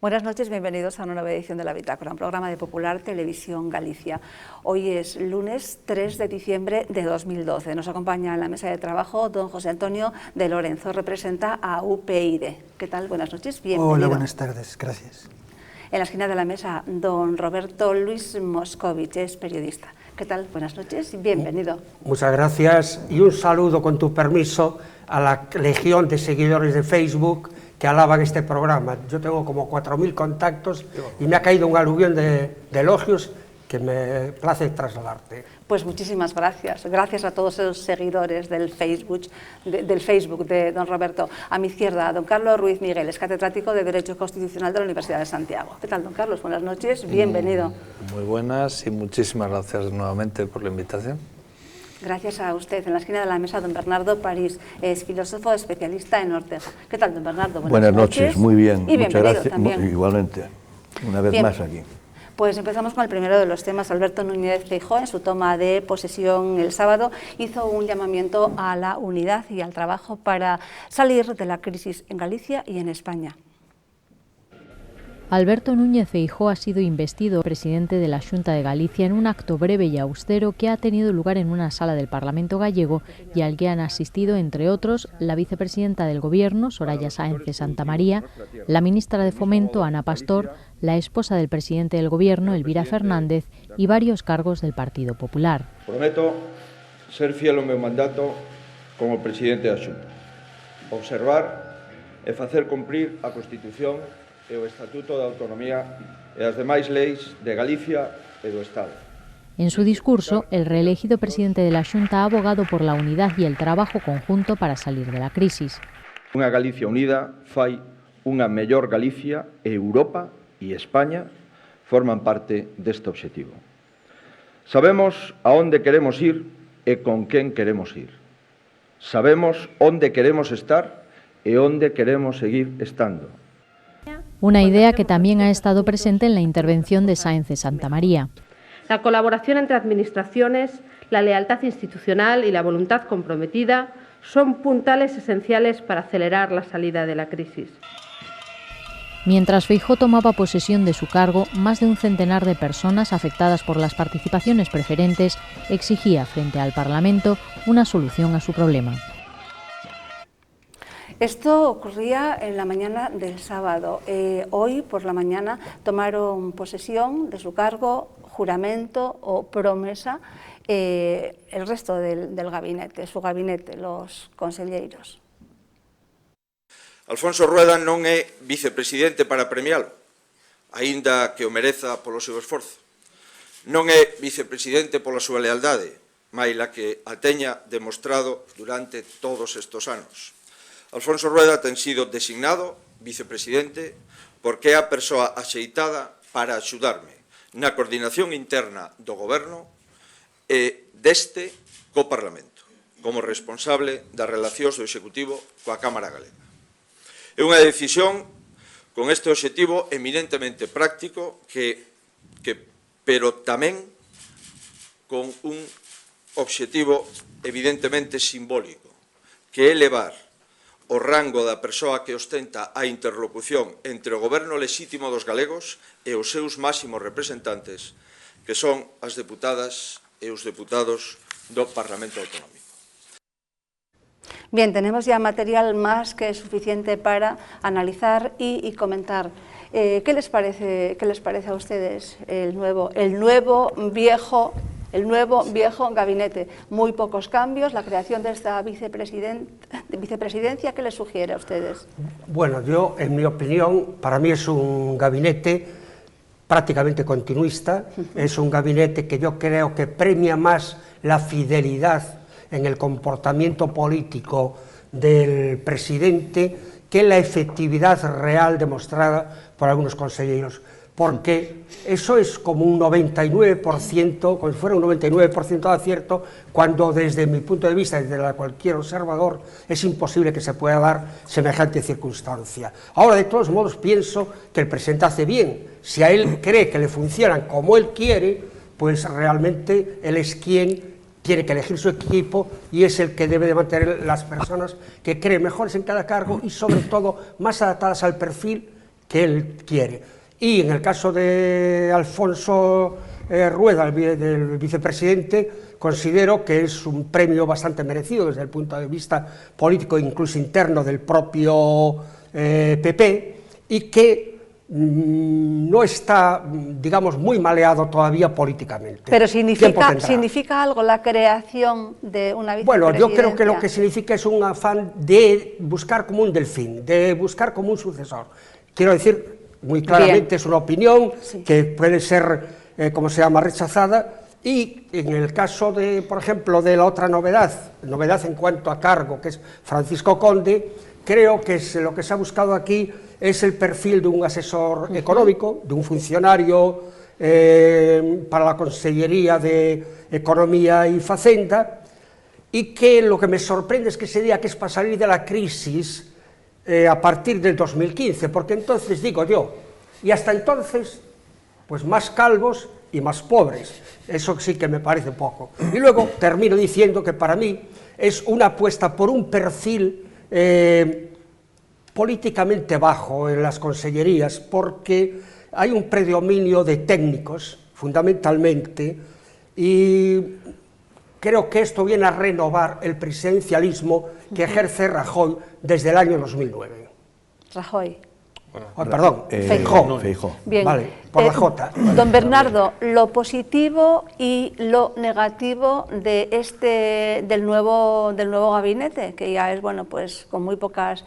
Buenas noches, bienvenidos a una nueva edición de La Bitácora, un programa de Popular Televisión Galicia. Hoy es lunes 3 de diciembre de 2012. Nos acompaña en la mesa de trabajo don José Antonio de Lorenzo, representa a UPyD. ¿Qué tal? Buenas noches, bienvenido. Hola, buenas tardes, gracias. En la esquina de la mesa, don Roberto Luis Moscovich, es periodista. ¿Qué tal? Buenas noches, bienvenido. Muchas gracias y un saludo, con tu permiso, a la legión de seguidores de Facebook que alaban este programa. Yo tengo como 4.000 contactos y me ha caído un aluvión de elogios que me place trasladarte. Pues muchísimas gracias. Gracias a todos esos seguidores del Facebook de don Roberto. A mi izquierda, don Carlos Ruiz Miguel, es catedrático de Derecho Constitucional de la Universidad de Santiago. ¿Qué tal, don Carlos? Buenas noches, bienvenido. Muy buenas y muchísimas gracias nuevamente por la invitación. Gracias a usted. En la esquina de la mesa, don Bernardo París, es filósofo especialista en Ortega. ¿Qué tal, don Bernardo? Buenas noches, muy bien. Y muchas gracias. También. Igualmente, una vez más aquí. Pues empezamos con el primero de los temas. Alberto Núñez Feijóo, en su toma de posesión el sábado, hizo un llamamiento a la unidad y al trabajo para salir de la crisis en Galicia y en España. Alberto Núñez Feijóo ha sido investido presidente de la Xunta de Galicia en un acto breve y austero que ha tenido lugar en una sala del Parlamento gallego y al que han asistido, entre otros, la vicepresidenta del Gobierno, Soraya Sáenz de Santamaría, la ministra de Fomento, Ana Pastor, la esposa del presidente del Gobierno, Elvira Fernández, y varios cargos del Partido Popular. Prometo ser fiel ao meu mandato como presidente da Xunta, observar e facer cumprir a Constitución e o Estatuto de Autonomía e as demais leis de Galicia e do Estado. En su discurso, el reelegido presidente de la Xunta ha abogado por la unidad y el trabajo conjunto para salir de la crisis. Unha Galicia unida fai unha mellor Galicia e Europa e España forman parte deste obxectivo. Sabemos a onde queremos ir e con quen queremos ir. Sabemos onde queremos estar e onde queremos seguir estando. Una idea que también ha estado presente en la intervención de Sáenz de Santamaría. La colaboración entre administraciones, la lealtad institucional y la voluntad comprometida son puntales esenciales para acelerar la salida de la crisis. Mientras Feijóo tomaba posesión de su cargo, más de un centenar de personas afectadas por las participaciones preferentes exigía frente al Parlamento una solución a su problema. Esto ocurría en la mañana del sábado. Hoy, por la mañana, tomaron posesión de su cargo, juramento o promesa, el resto del gabinete, su gabinete, los conselleiros. Alfonso Rueda non é vicepresidente para premialo, aínda que o mereza polo seu esforzo. Non é vicepresidente pola súa lealdade, maila que a teña demostrado durante todos estes anos. Alfonso Rueda ten sido designado vicepresidente porque é a persoa axeitada para axudarme na coordinación interna do Goberno e deste co Parlamento, como responsable das relacións do Executivo coa Cámara Galega. É unha decisión con este obxectivo eminentemente práctico pero tamén con un obxectivo evidentemente simbólico, que é elevar o rango da persoa que ostenta a interlocución entre o goberno lexítimo dos galegos e os seus máximos representantes, que son as deputadas e os deputados do Parlamento Autonómico. Bien, tenemos ya material más que suficiente para analizar y comentar. ¿Qué les parece a ustedes el nuevo viejo gabinete? Muy pocos cambios, la creación de esta vicepresidencia, ¿qué les sugiere a ustedes? Bueno, yo, en mi opinión, para mí es un gabinete prácticamente continuista, es un gabinete que yo creo que premia más la fidelidad en el comportamiento político del presidente que la efectividad real demostrada por algunos consejeros, porque eso es como un 99%, como si fuera un 99% de acierto, cuando desde mi punto de vista, desde cualquier observador, es imposible que se pueda dar semejante circunstancia. Ahora, de todos modos, pienso que el presidente hace bien. Si a él cree que le funcionan como él quiere, pues realmente él es quien tiene que elegir su equipo y es el que debe de mantener las personas que creen mejores en cada cargo y sobre todo más adaptadas al perfil que él quiere. Y en el caso de Alfonso Rueda, del vicepresidente, considero que es un premio bastante merecido desde el punto de vista político, incluso interno del propio PP, y que no está, digamos, muy maleado todavía políticamente. Pero ¿significa algo la creación de una vicepresidencia? Bueno, yo creo que lo que significa es un afán de buscar como un delfín, de buscar como un sucesor. Quiero decir, muy claramente, es una opinión que puede ser, como se llama, rechazada, y en el caso de, por ejemplo, de la otra novedad en cuanto a cargo, que es Francisco Conde, creo que lo que se ha buscado aquí es el perfil de un asesor económico, de un funcionario para la Consellería de Economía y Facenda, y que lo que me sorprende es que se diga que es para salir de la crisis a partir del 2015, porque entonces, digo yo, y hasta entonces, pues más calvos y más pobres. Eso sí que me parece poco. Y luego termino diciendo que para mí es una apuesta por un perfil políticamente bajo en las consellerías, porque hay un predominio de técnicos, fundamentalmente, y creo que esto viene a renovar el presidencialismo que ejerce Rajoy desde el año 2009. Rajoy. Perdón, Feijóo. Bien. Vale, por la J. Don Bernardo, lo positivo y lo negativo de del nuevo gabinete, que ya es, bueno, pues con muy pocas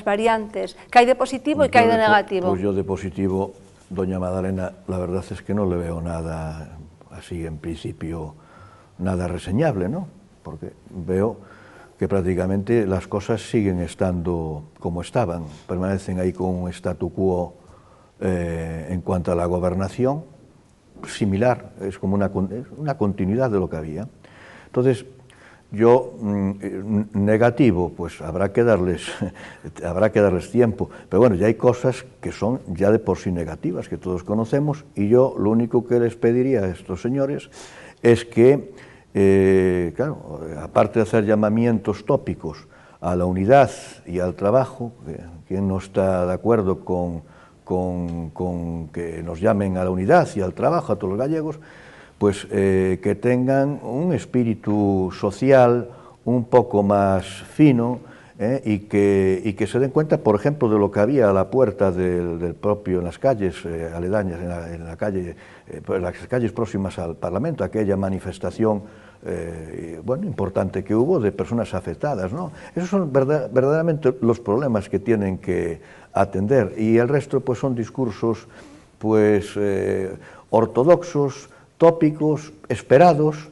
variantes. ¿Qué hay de positivo y qué hay de negativo? Pues yo de positivo, doña Madalena, la verdad es que no le veo nada así en principio, nada reseñable, ¿no? Porque veo que prácticamente las cosas siguen estando como estaban, permanecen ahí con un statu quo en cuanto a la gobernación, similar, es como una continuidad de lo que había. Entonces, yo, negativo, pues habrá que darles tiempo, pero bueno, ya hay cosas que son ya de por sí negativas, que todos conocemos, y yo lo único que les pediría a estos señores es que, claro, aparte de hacer llamamientos tópicos a la unidad y al trabajo, ¿quién no está de acuerdo con que nos llamen a la unidad y al trabajo a todos los gallegos? Pues que tengan un espíritu social un poco más fino, y que se den cuenta, por ejemplo, de lo que había a la puerta del propio, en las calles aledañas, en las calles próximas al Parlamento, aquella manifestación bueno, importante que hubo de personas afectadas, ¿no? Esos son verdaderamente los problemas que tienen que atender, y el resto pues son discursos pues ortodoxos, tópicos, esperados.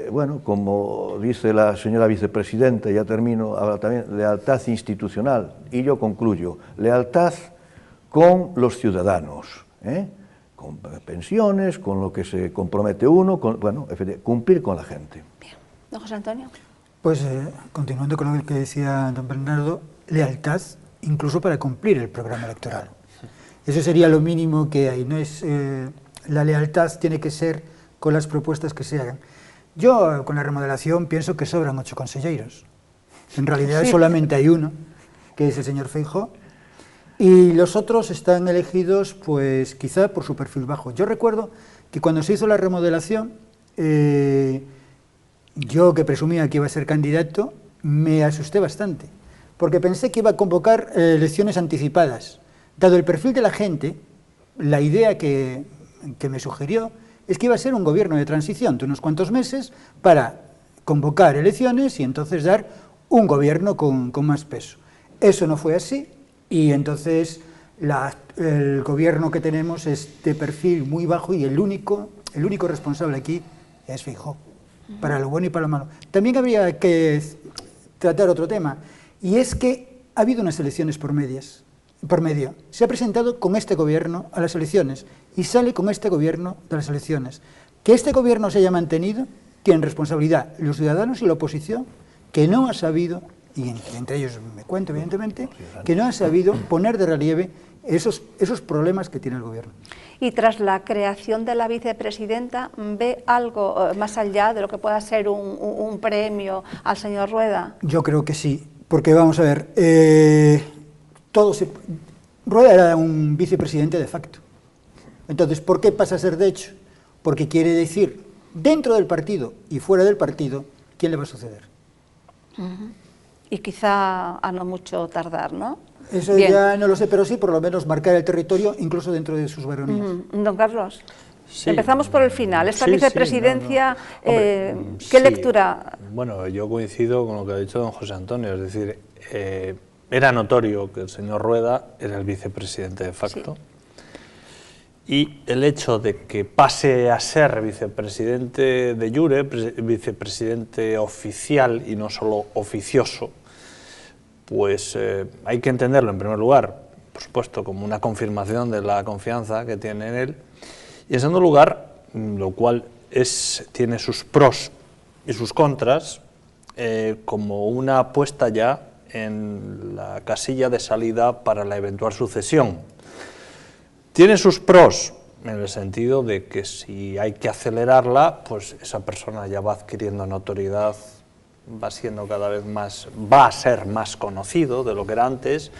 Bueno, como dice la señora vicepresidenta, ya termino, habla también lealtad institucional, y yo concluyo, lealtad con los ciudadanos, con pensiones, con lo que se compromete uno, bueno, cumplir con la gente. Bien. ¿Don José Antonio? Pues continuando con lo que decía don Bernardo, lealtad incluso para cumplir el programa electoral. Eso sería lo mínimo que hay, no es, la lealtad tiene que ser con las propuestas que se hagan. Yo, con la remodelación, pienso que sobran 8 conselleiros. En realidad solamente hay uno, que es el señor Feijóo, y los otros están elegidos, pues, quizá por su perfil bajo. Yo recuerdo que cuando se hizo la remodelación, yo, que presumía que iba a ser candidato, me asusté bastante, porque pensé que iba a convocar elecciones anticipadas. Dado el perfil de la gente, la idea que me sugirió es que iba a ser un gobierno de transición de unos cuantos meses para convocar elecciones y entonces dar un gobierno con más peso. Eso no fue así, y entonces el gobierno que tenemos es de perfil muy bajo, y el único responsable aquí es Feijóo, para lo bueno y para lo malo. También habría que tratar otro tema, y es que ha habido unas elecciones por medio. Se ha presentado con este gobierno a las elecciones y sale con este gobierno de las elecciones. Que este gobierno se haya mantenido, tienen responsabilidad los ciudadanos y la oposición, que no ha sabido, y entre ellos me cuento evidentemente, que no ha sabido poner de relieve esos problemas que tiene el gobierno. Y tras la creación de la vicepresidenta, ¿ve algo más allá de lo que pueda ser un premio al señor Rueda? Yo creo que sí, porque vamos a ver, Rueda era un vicepresidente de facto. Entonces, ¿por qué pasa a ser de hecho? Porque quiere decir, dentro del partido y fuera del partido, ¿quién le va a suceder? Y quizá a no mucho tardar, ¿no? Eso bien. Ya no lo sé, pero sí, por lo menos marcar el territorio, incluso dentro de sus baronías. Don Carlos, sí. Empezamos por el final. Esta vicepresidencia, Hombre, ¿qué lectura? Bueno, yo coincido con lo que ha dicho don José Antonio, es decir, era notorio que el señor Rueda era el vicepresidente de facto, y el hecho de que pase a ser vicepresidente de jure, vicepresidente oficial y no solo oficioso, pues hay que entenderlo en primer lugar, por supuesto, como una confirmación de la confianza que tiene en él, y en segundo lugar, lo cual tiene sus pros y sus contras, como una apuesta ya en la casilla de salida para la eventual sucesión. Tiene sus pros, en el sentido de que si hay que acelerarla, pues esa persona ya va adquiriendo notoriedad, va siendo cada vez más, va a ser más conocido de lo que era antes,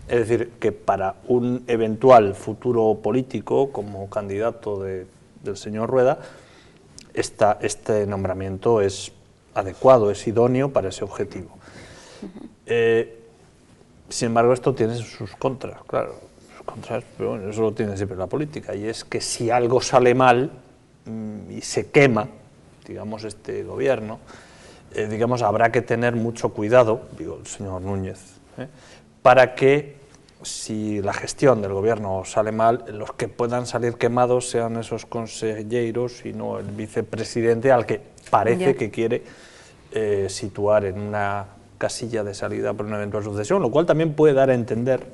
es decir, que para un eventual futuro político como candidato del señor Rueda, este nombramiento es adecuado, es idóneo para ese objetivo. Sin embargo, esto tiene sus contras, claro, sus contras, pero bueno, eso lo tiene siempre la política, y es que si algo sale mal y se quema, digamos, este gobierno, digamos, habrá que tener mucho cuidado, digo el señor Núñez, para que si la gestión del gobierno sale mal, los que puedan salir quemados sean esos consejeros y no el vicepresidente al que parece que quiere situar en una casilla de salida por una eventual sucesión, lo cual también puede dar a entender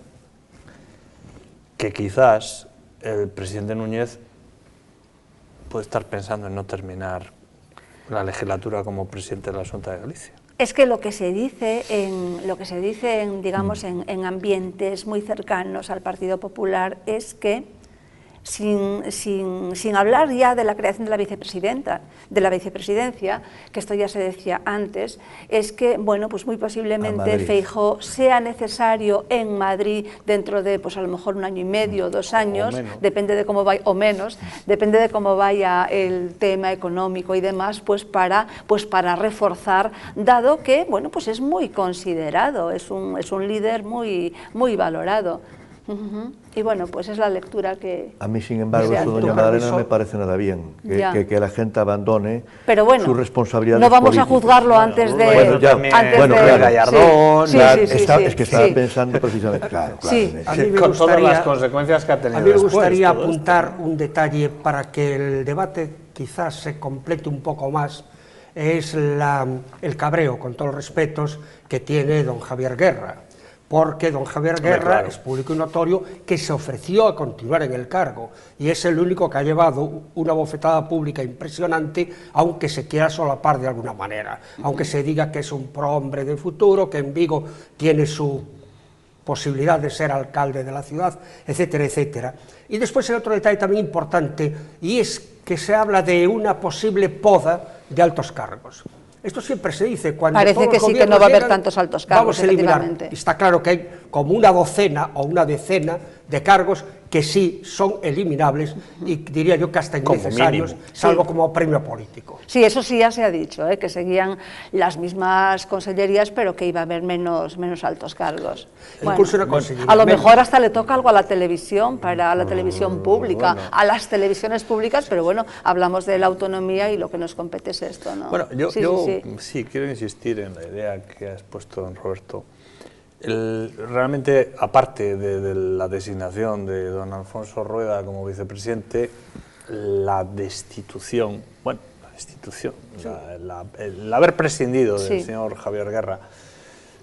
que quizás el presidente Núñez puede estar pensando en no terminar la legislatura como presidente de la Xunta de Galicia. Es que lo que se dice en digamos, en ambientes muy cercanos al Partido Popular es que, sin hablar ya de la creación de la vicepresidencia, que esto ya se decía antes, es que, bueno, pues muy posiblemente Feijóo sea necesario en Madrid dentro de, pues a lo mejor 1 año y medio, 2 años, depende de cómo vaya, o menos, depende de cómo vaya el tema económico y demás, pues para reforzar, dado que, bueno, pues es muy considerado, es un líder muy valorado. Y bueno, pues es la lectura que... A mí, sin embargo, eso, doña Madalena, no me parece nada bien, que la gente abandone su responsabilidad. No vamos a juzgarlo antes de... Gallardón, es que estaba pensando precisamente... Claro, con todas las consecuencias que ha tenido. A mí me gustaría apuntar un detalle para que el debate quizás se complete un poco más, es el cabreo, con todos los respetos, que tiene don Javier Guerra. Porque don Javier Guerra es público y notorio que se ofreció a continuar en el cargo y es el único que ha llevado una bofetada pública impresionante, aunque se quiera solapar de alguna manera, aunque se diga que es un prohombre del futuro, que en Vigo tiene su posibilidad de ser alcalde de la ciudad, etcétera, etcétera. Y después hay otro detalle también importante, y es que se habla de una posible poda de altos cargos. Esto siempre se dice cuando parece que sí, que no va a haber tantos altos cargos. Vamos a eliminar. Está claro que hay como una docena o una decena de cargos que sí son eliminables y diría yo que hasta innecesarios, salvo como premio político. Sí, eso sí ya se ha dicho, que seguían las mismas consellerías, pero que iba a haber menos altos cargos. Bueno, a lo mejor hasta le toca algo a la televisión, para la televisión pública, a las televisiones públicas, pero bueno, hablamos de la autonomía y lo que nos compete es esto, ¿no? Bueno, yo sí quiero insistir en la idea que ha expuesto don Roberto. Realmente, aparte de la designación de don Alfonso Rueda como vicepresidente, la destitución, el haber prescindido del señor Javier Guerra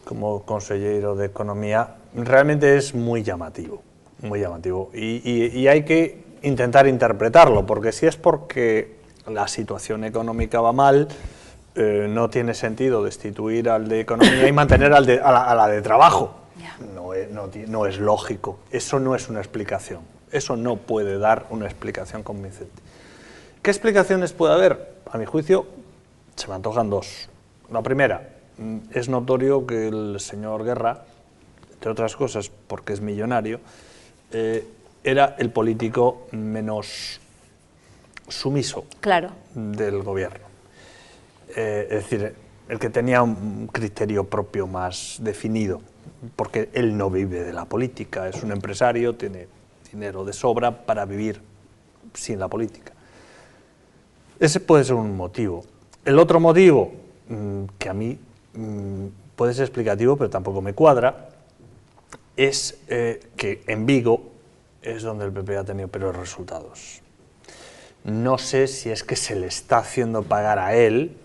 como consejero de Economía, realmente es muy llamativo, y hay que intentar interpretarlo, porque si es porque la situación económica va mal, no tiene sentido destituir al de Economía y mantener a la de Trabajo. No es lógico. Eso no es una explicación. Eso no puede dar una explicación convincente. ¿Qué explicaciones puede haber? A mi juicio, se me antojan dos. La primera, es notorio que el señor Guerra, entre otras cosas porque es millonario, era el político menos sumiso del gobierno. Es decir, el que tenía un criterio propio más definido, porque él no vive de la política, es un empresario, tiene dinero de sobra para vivir sin la política. Ese puede ser un motivo. El otro motivo, que a mí puede ser explicativo, pero tampoco me cuadra, es que en Vigo es donde el PP ha tenido peores resultados. No sé si es que se le está haciendo pagar a él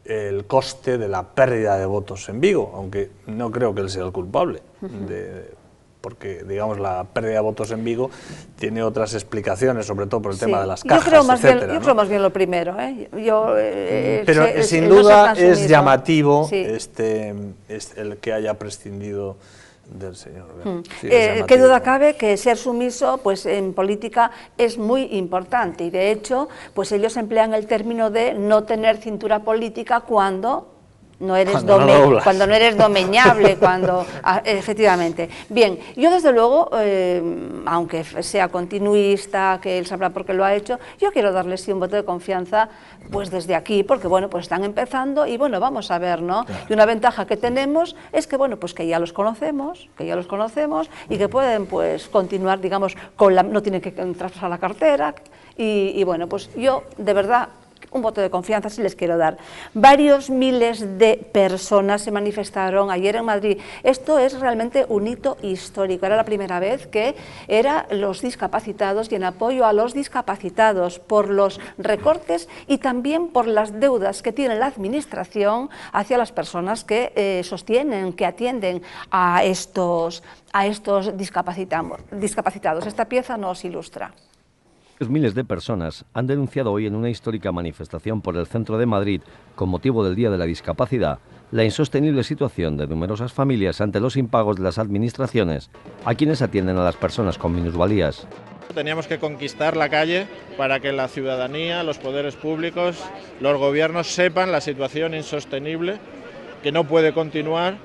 el coste de la pérdida de votos en Vigo, aunque no creo que él sea el culpable, porque, digamos, la pérdida de votos en Vigo tiene otras explicaciones, tema de las cajas, yo creo más etcétera, bien, yo creo más bien lo primero, pero sin duda es llamativo el que haya prescindido del señor. Qué duda cabe que ser sumiso, pues en política es muy importante, y de hecho pues ellos emplean el término de no tener cintura política cuando no eres domeñable, cuando efectivamente. Bien, yo desde luego, aunque sea continuista, que él sabrá por qué lo ha hecho, yo quiero darles sí un voto de confianza pues desde aquí, porque bueno, pues están empezando y bueno, vamos a ver, ¿no? Claro. Y una ventaja que tenemos es que bueno, pues que ya los conocemos y que pueden pues continuar, digamos, no tienen que traspasar la cartera y bueno, pues yo de verdad un voto de confianza sí les quiero dar. Varios miles de personas se manifestaron ayer en Madrid. Esto es realmente un hito histórico. Era la primera vez que eran los discapacitados y en apoyo a los discapacitados por los recortes y también por las deudas que tiene la Administración hacia las personas que sostienen, que atienden a estos discapacitados. Esta pieza nos ilustra. Miles de personas han denunciado hoy en una histórica manifestación por el centro de Madrid, con motivo del Día de la Discapacidad, la insostenible situación de numerosas familias ante los impagos de las administraciones a quienes atienden a las personas con minusvalías. Teníamos que conquistar la calle para que la ciudadanía, los poderes públicos, los gobiernos sepan la situación insostenible que no puede continuar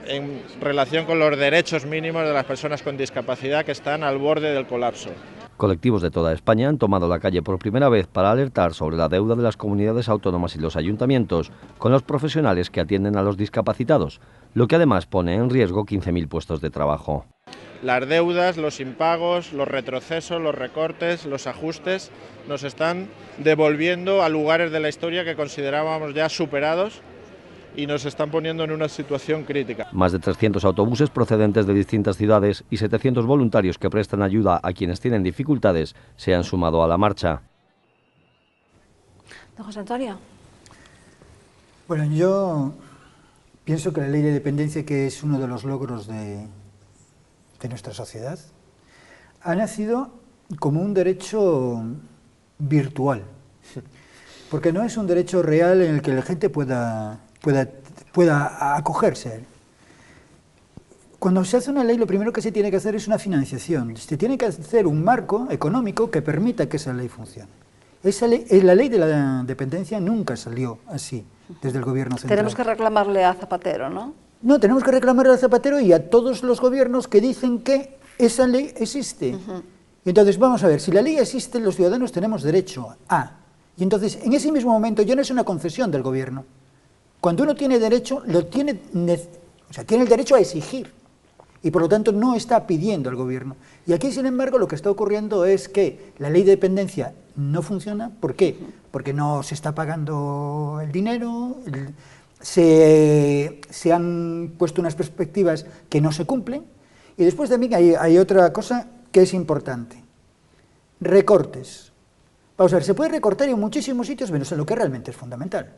en relación con los derechos mínimos de las personas con discapacidad que están al borde del colapso. Colectivos de toda España han tomado la calle por primera vez para alertar sobre la deuda de las comunidades autónomas y los ayuntamientos con los profesionales que atienden a los discapacitados, lo que además pone en riesgo 15.000 puestos de trabajo. Las deudas, los impagos, los retrocesos, los recortes, los ajustes nos están devolviendo a lugares de la historia que considerábamos ya superados y nos están poniendo en una situación crítica. Más de 300 autobuses procedentes de distintas ciudades y 700 voluntarios que prestan ayuda a quienes tienen dificultades se han sumado a la marcha. Don José Antonio. Bueno, yo pienso que la ley de dependencia, que es uno de los logros de nuestra sociedad, ha nacido como un derecho virtual, porque no es un derecho real en el que la gente pueda acogerse a él. Cuando se hace una ley, lo primero que se tiene que hacer es una financiación. Se tiene que hacer un marco económico que permita que esa ley funcione. La ley de la dependencia nunca salió así, desde el gobierno central. Tenemos que reclamarle a Zapatero, ¿no? No, tenemos que reclamarle a Zapatero y a todos los gobiernos que dicen que esa ley existe. Entonces, vamos a ver, si la ley existe, los ciudadanos tenemos derecho a... Y entonces, en ese mismo momento, ya no es una concesión del gobierno. Cuando uno tiene derecho, tiene el derecho a exigir y por lo tanto no está pidiendo al gobierno. Y aquí, sin embargo, lo que está ocurriendo es que la ley de dependencia no funciona. ¿Por qué? Porque no se está pagando el dinero, se han puesto unas perspectivas que no se cumplen y después también hay otra cosa que es importante. Recortes. Vamos a ver, se puede recortar en muchísimos sitios menos en lo que realmente es fundamental.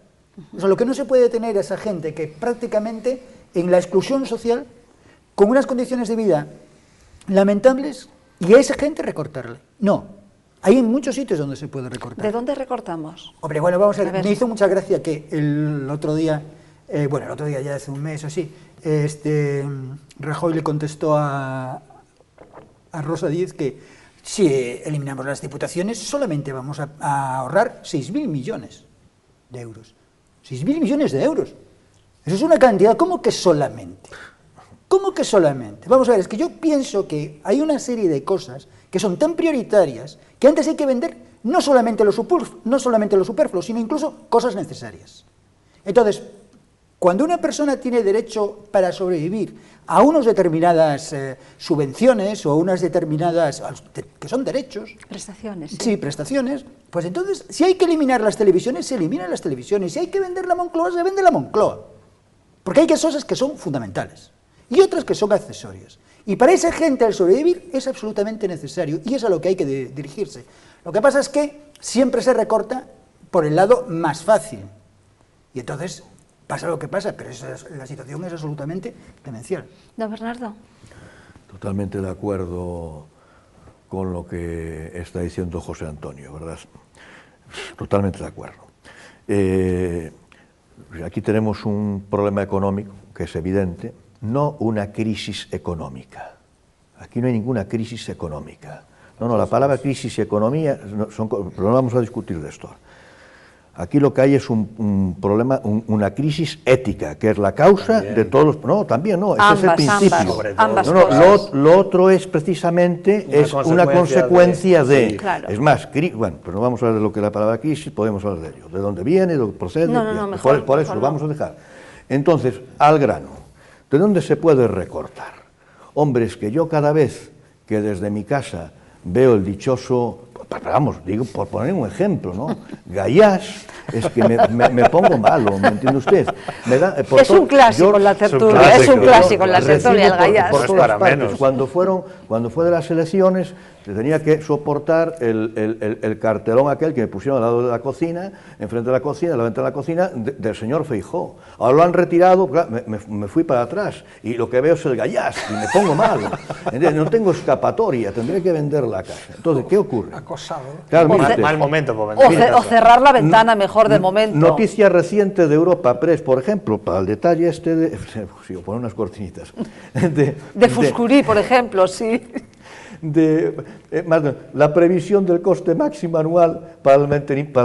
O sea, lo que no se puede tener a esa gente que prácticamente en la exclusión social, con unas condiciones de vida lamentables, y a esa gente recortarle. No, hay en muchos sitios donde se puede recortar. ¿De dónde recortamos? Hombre, bueno, vamos a ver, me hizo mucha gracia que el otro día ya hace un mes o así, Rajoy le contestó a Rosa Díez que si eliminamos las diputaciones solamente vamos a ahorrar 6.000 millones de euros. 6.000 millones de euros. Eso es una cantidad, ¿cómo que solamente? ¿Cómo que solamente? Vamos a ver, es que yo pienso que hay una serie de cosas que son tan prioritarias que antes hay que vender no solamente lo superfluo, sino incluso cosas necesarias. Entonces, cuando una persona tiene derecho para sobrevivir a unas determinadas subvenciones o unas determinadas, que son derechos. Prestaciones. Sí, prestaciones. Pues entonces, si hay que eliminar las televisiones, se eliminan las televisiones. Si hay que vender la Moncloa, se vende la Moncloa. Porque hay cosas que son fundamentales y otras que son accesorias. Y para esa gente el sobrevivir es absolutamente necesario y es a lo que hay que dirigirse. Lo que pasa es que siempre se recorta por el lado más fácil. Y entonces pasa lo que pasa, pero la situación es absolutamente demencial. Don Bernardo. Totalmente de acuerdo con lo que está diciendo José Antonio, ¿verdad? Totalmente de acuerdo. Aquí tenemos un problema económico que es evidente, no una crisis económica. Aquí no hay ninguna crisis económica. No, la palabra crisis y economía, pero no vamos a discutir de esto. Aquí lo que hay es un problema, una crisis ética, que es la causa de todos los... No, también no, ese es el principio. Ambas lo otro es precisamente una consecuencia de... Sí, claro. Es más, bueno, pero no vamos a hablar de lo que es la palabra crisis, podemos hablar de ello, de dónde viene, de lo que procede, mejor, por eso lo vamos a dejar. Entonces, al grano, ¿de dónde se puede recortar? Hombre, es que yo cada vez que desde mi casa veo el dichoso... Vamos, digo, por poner un ejemplo, ¿no? Gallás, es que me pongo malo, ¿me entiende usted? Es un clásico en la tertulia, es un clásico en la tertulia, el Gallás. Por todas partes. Cuando fue de las elecciones, tenía que soportar el cartelón aquel que me pusieron al lado de la cocina, enfrente de la cocina, a la ventana de la cocina, del señor Feijóo. Ahora lo han retirado, me fui para atrás, y lo que veo es el Gallás, y me pongo malo. No tengo escapatoria, tendré que vender la casa. Entonces, ¿qué ocurre? Claro, mal momento para vender. O cerrar la ventana mejor de momento. Noticia reciente de Europa Press, por ejemplo, para el detalle este de... Sí, poner unas cortinitas. De Fuscurí, por ejemplo, sí. La previsión del coste máximo anual para el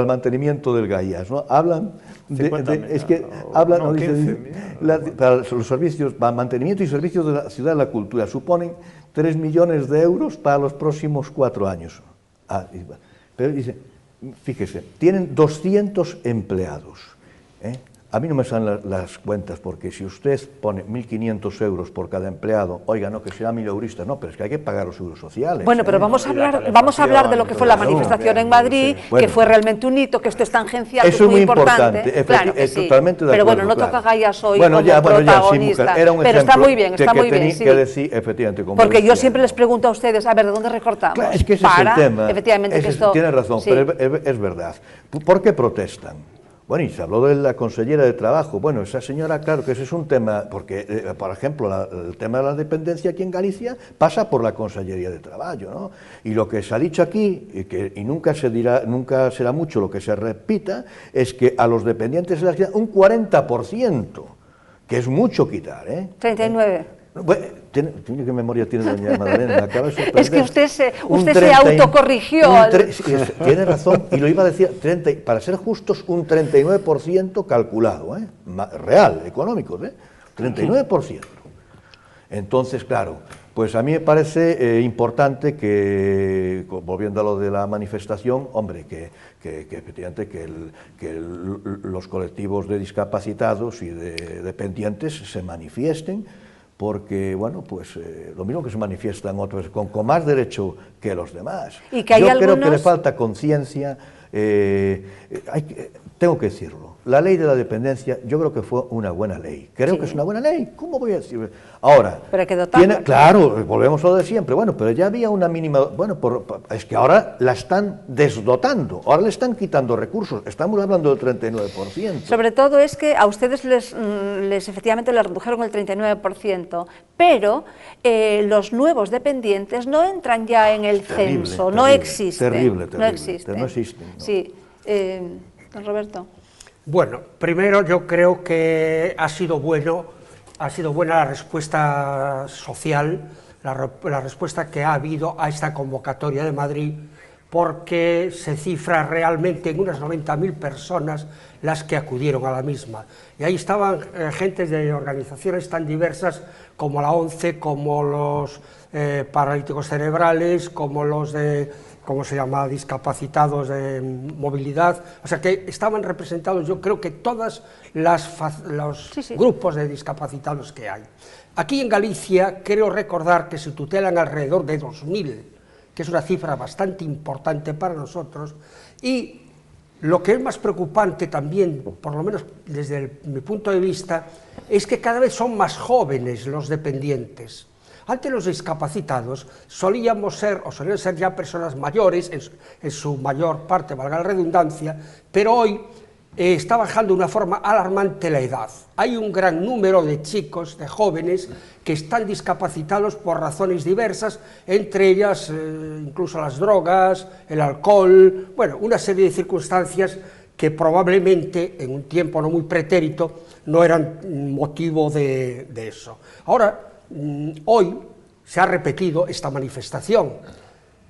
mantenimiento del Gallás, ¿no? Hablan para los servicios, para mantenimiento y servicios de la ciudad de la cultura, suponen 3 millones de euros para los próximos 4 años. Pero dice, fíjese, tienen 200 empleados, ¿eh? A mí no me salen las cuentas, porque si usted pone 1.500 euros por cada empleado, oiga, no, que sea mileuristas, no, pero es que hay que pagar los seguros sociales. Bueno, pero vamos a hablar de lo que fue la manifestación en Madrid, que fue realmente un hito, que esto es tangencial, que es muy importante. Claro que sí. Totalmente de pero acuerdo, bueno, no toca Gallás hoy como protagonista. Pero está muy bien, está muy bien, sí. Que decir, efectivamente, como porque decía, yo siempre les pregunto a ustedes, a ver, ¿de dónde recortamos? Claro, es que ese es el tema. Efectivamente, que esto... Tiene razón, sí. pero es verdad. ¿Por qué protestan? Bueno, y se habló de la consellera de Trabajo. Bueno, esa señora, claro que ese es un tema, porque, por ejemplo, el tema de la dependencia aquí en Galicia pasa por la Consellería de Trabajo, ¿no? Y lo que se ha dicho aquí, y nunca será mucho lo que se repita, es que a los dependientes se les quita un 40%, que es mucho quitar, ¿eh? 39. Bueno, ¿qué memoria tiene doña Madalena? Me acaba de sorprender. Es que usted se autocorrigió. Tiene razón, y lo iba a decir, para ser justos, un 39% calculado, ¿eh? Real, económico, ¿eh? 39%. Entonces, claro, pues a mí me parece importante que, volviendo a lo de la manifestación, hombre, que efectivamente que los colectivos de discapacitados y de dependientes se manifiesten, porque, bueno, pues lo mismo que se manifiestan otros, con más derecho que los demás. ¿Y que hay creo que le falta conciencia, tengo que decirlo, la ley de la dependencia yo creo que fue una buena ley, creo que es una buena ley, ¿cómo voy a decir? Ahora, pero hay que dotarla. Claro, volvemos a lo de siempre, bueno, pero ya había una mínima, bueno, es que ahora la están desdotando, ahora le están quitando recursos, estamos hablando del 39%. Sobre todo es que a ustedes efectivamente les redujeron el 39%, pero los nuevos dependientes no entran ya en el censo, no existen. Terrible, no existen. No existen. No. Sí, don Roberto. Bueno, primero yo creo que ha sido buena la respuesta social, la respuesta que ha habido a esta convocatoria de Madrid, porque se cifra realmente en unas 90.000 personas las que acudieron a la misma. Y ahí estaban gentes de organizaciones tan diversas como la ONCE, como los paralíticos cerebrales, como los de, ¿cómo se llama?, discapacitados de movilidad. O sea que estaban representados, yo creo que todos los grupos de discapacitados que hay. Aquí en Galicia creo recordar que se tutelan alrededor de 2.000, que es una cifra bastante importante para nosotros, y lo que es más preocupante también, por lo menos desde mi punto de vista, es que cada vez son más jóvenes los dependientes. Antes los discapacitados solían ser ya personas mayores, en su mayor parte, valga la redundancia, pero hoy está bajando de una forma alarmante la edad. Hay un gran número de chicos, de jóvenes, que están discapacitados por razones diversas, entre ellas incluso las drogas, el alcohol, bueno, una serie de circunstancias que probablemente en un tiempo no muy pretérito no eran motivo de eso. Ahora, hoy se ha repetido esta manifestación.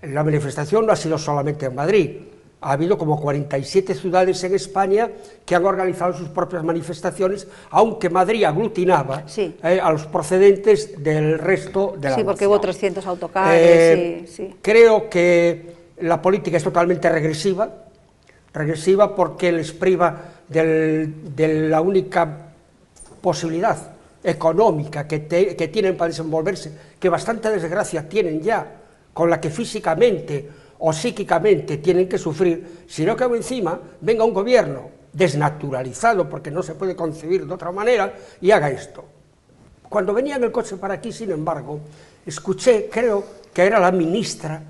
La manifestación no ha sido solamente en Madrid. Ha habido como 47 ciudades en España que han organizado sus propias manifestaciones, aunque Madrid aglutinaba a los procedentes del resto de la nación. Sí, porque hubo 300 autocares. Creo que la política es totalmente regresiva porque les priva de la única posibilidad económica que tienen para desenvolverse, que bastante desgracia tienen ya, con la que físicamente o psíquicamente tienen que sufrir, sino que encima venga un gobierno desnaturalizado, porque no se puede concebir de otra manera, y haga esto. Cuando venía en el coche para aquí, sin embargo, escuché, creo que era la ministra,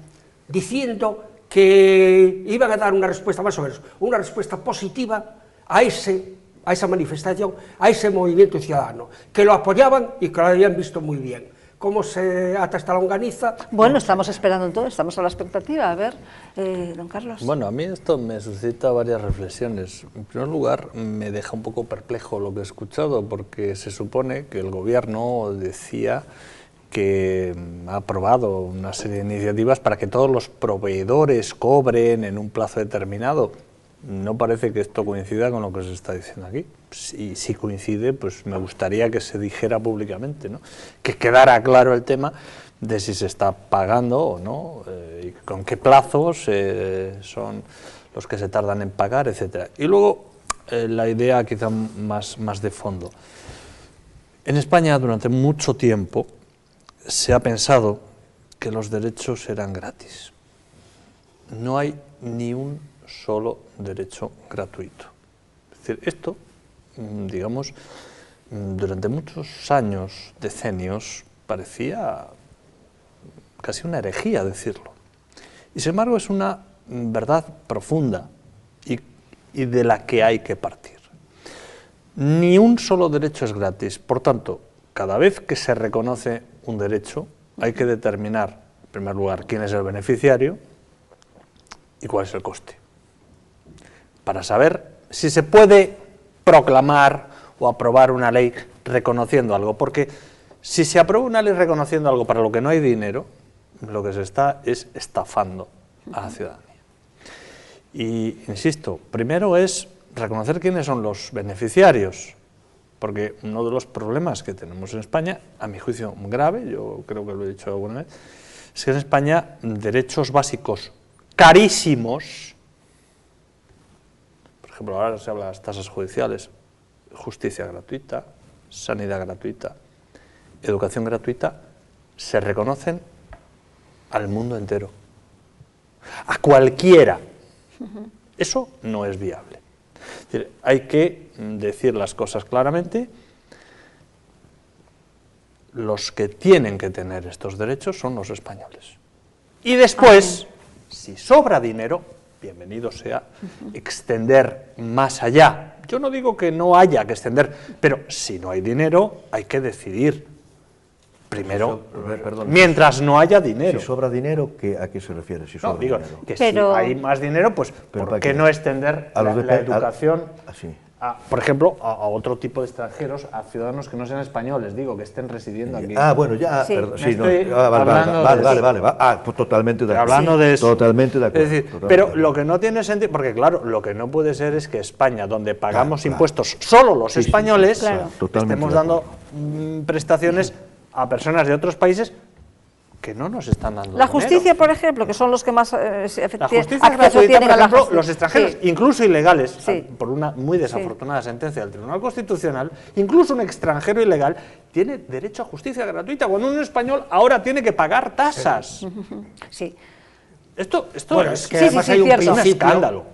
diciendo que iban a dar una respuesta, más o menos, una respuesta positiva a esa manifestación, a ese movimiento ciudadano, que lo apoyaban y que lo habían visto muy bien. ¿Cómo se ata esta longaniza? Bueno, estamos esperando todo, estamos a la expectativa. A ver, don Carlos. Bueno, a mí esto me suscita varias reflexiones. En primer lugar, me deja un poco perplejo lo que he escuchado, porque se supone que el gobierno decía que ha aprobado una serie de iniciativas para que todos los proveedores cobren en un plazo determinado. No parece que esto coincida con lo que se está diciendo aquí. Y si coincide, pues me gustaría que se dijera públicamente, ¿no? Que quedara claro el tema de si se está pagando o no, y con qué plazos son los que se tardan en pagar, etc. Y luego la idea quizá más de fondo. En España durante mucho tiempo se ha pensado que los derechos eran gratis. No hay ni un solo derecho gratuito. Es decir, esto, digamos, durante muchos años, decenios, parecía casi una herejía decirlo. Y sin embargo es una verdad profunda y de la que hay que partir. Ni un solo derecho es gratis. Por tanto, cada vez que se reconoce un derecho, hay que determinar, en primer lugar, quién es el beneficiario y cuál es el coste, para saber si se puede proclamar o aprobar una ley reconociendo algo, porque si se aprueba una ley reconociendo algo para lo que no hay dinero, lo que se está es estafando a la ciudadanía. Y, insisto, primero es reconocer quiénes son los beneficiarios, porque uno de los problemas que tenemos en España, a mi juicio grave, yo creo que lo he dicho alguna vez, es que en España derechos básicos carísimos, por ejemplo, ahora se habla de las tasas judiciales, justicia gratuita, sanidad gratuita, educación gratuita, se reconocen al mundo entero, a cualquiera. Eso no es viable. Es decir, hay que decir las cosas claramente. Los que tienen que tener estos derechos son los españoles. Y después, si sobra dinero, bienvenido sea extender más allá. Yo no digo que no haya que extender, pero si no hay dinero, hay que decidir. Primero, mientras no haya dinero. Si sobra dinero, ¿a qué se refiere? Si sobra dinero. Que si hay más dinero, pues ¿por qué no extender la educación por ejemplo, a otro tipo de extranjeros, a ciudadanos que no sean españoles, digo, que estén residiendo aquí. Bueno, ya, sí. perdón, sí, Vale, pues totalmente de acuerdo. Hablando de eso. Totalmente de acuerdo. Es decir, pero lo que no tiene sentido, porque claro, lo que no puede ser es que España, donde pagamos impuestos solo los españoles, estemos dando prestaciones a personas de otros países que no nos están dando la justicia, dinero. por ejemplo, que son los que más La justicia acceso gratuita, tienen por a la ejemplo, justicia. los extranjeros, Sí. incluso ilegales, Sí. por una muy desafortunada sentencia del Tribunal Constitucional, incluso un extranjero ilegal tiene derecho a justicia gratuita, cuando un español ahora tiene que pagar tasas. Sí. Esto Bueno, es que sí, además sí, hay un cierto. principio, escándalo.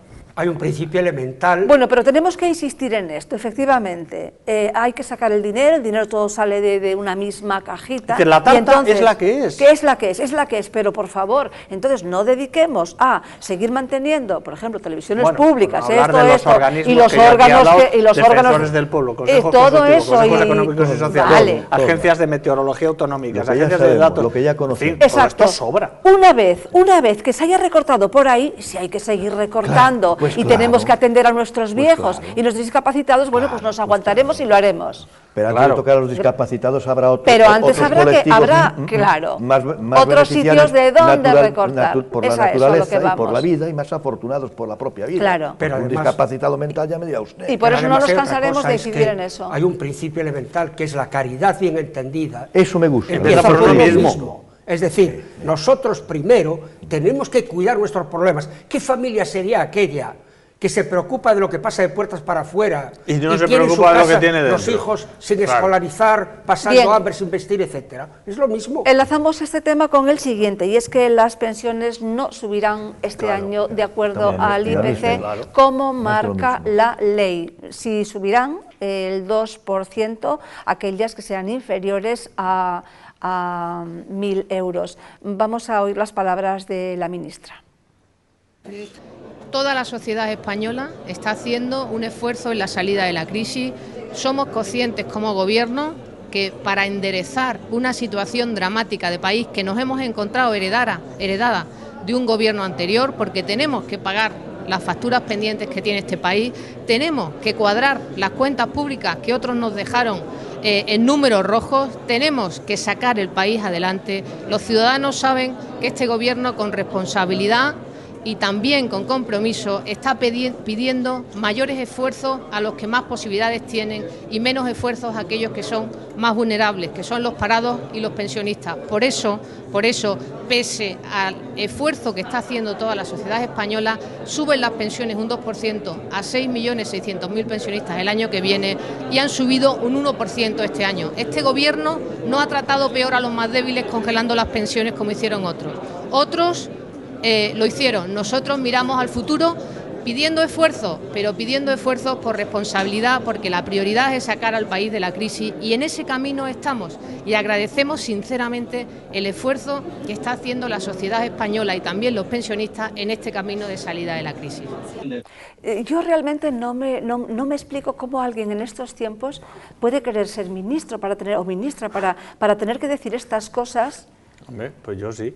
Hay un principio elemental. Bueno, pero tenemos que insistir en esto, efectivamente. Hay que sacar el dinero todo sale de una misma cajita. Es decir, la tarta y entonces, es la que es. ¿Qué es la que es? Es la que es, pero por favor, entonces no dediquemos a seguir manteniendo, por ejemplo, televisiones públicas, por no hablar de los organismos y los que ya aquí he órganos hablado, y los defensores órganos del pueblo, consejos todo consultivos, eso consejos y económicos y sociales, vale. agencias de meteorología autonómicas, Lo que ya agencias de sabemos, datos, lo que ya conocemos. en fin, todo Exacto. esto sobra. Una vez que se haya recortado por ahí, si hay que seguir recortando Claro, pues y claro. tenemos que atender a nuestros viejos claro. y nuestros discapacitados, bueno, pues nos aguantaremos y lo haremos. Pero antes de tocar a los discapacitados habrá otros. Pero antes otros habrá colectivos claro, más otros sitios de donde recortar. Por la Eso, a lo que naturaleza y por vamos. la vida y más afortunados por la propia vida. Claro. Pero un además- discapacitado mental ya me dirá usted. Y por eso no Además, nos hay otra cansaremos cosa, de es incidir que en eso. Hay un principio elemental que es la caridad bien entendida. Eso me gusta. Empieza por por uno uno mismo. mismo. Es decir, nosotros primero tenemos que cuidar nuestros problemas. ¿Qué familia sería aquella que se preocupa de lo que pasa de puertas para afuera Y no se tiene en su preocupa de lo que casa tiene los dentro? hijos sin Claro. escolarizar, pasando Bien. hambre, sin vestir, etcétera? Es lo mismo. Enlazamos este tema con el siguiente, y es que las pensiones no subirán este año de acuerdo También, al ya IPC, mismo, claro. como No es lo marca mismo. la ley. Si subirán el 2%, aquellas que sean inferiores a 1.000 euros. Vamos a oír las palabras de la ministra. Toda la sociedad española está haciendo un esfuerzo en la salida de la crisis. Somos conscientes como Gobierno que para enderezar una situación dramática de país que nos hemos encontrado heredada de un gobierno anterior, porque tenemos que pagar las facturas pendientes que tiene este país, tenemos que cuadrar las cuentas públicas que otros nos dejaron en números rojos, tenemos que sacar el país adelante. Los ciudadanos saben que este gobierno, con responsabilidad y también con compromiso, está pidiendo mayores esfuerzos a los que más posibilidades tienen y menos esfuerzos a aquellos que son más vulnerables, que son los parados y los pensionistas. Por eso, pese al esfuerzo que está haciendo toda la sociedad española, suben las pensiones un 2% a 6.600.000 pensionistas el año que viene y han subido un 1% este año. Este gobierno no ha tratado peor a los más débiles congelando las pensiones como hicieron otros. Otros lo hicieron. Nosotros miramos al futuro pidiendo esfuerzos, pero pidiendo esfuerzos por responsabilidad, porque la prioridad es sacar al país de la crisis y en ese camino estamos. Y agradecemos sinceramente el esfuerzo que está haciendo la sociedad española y también los pensionistas en este camino de salida de la crisis. Yo realmente no me explico cómo alguien en estos tiempos puede querer ser ministro o ministra para tener que decir estas cosas. Hombre, pues yo sí.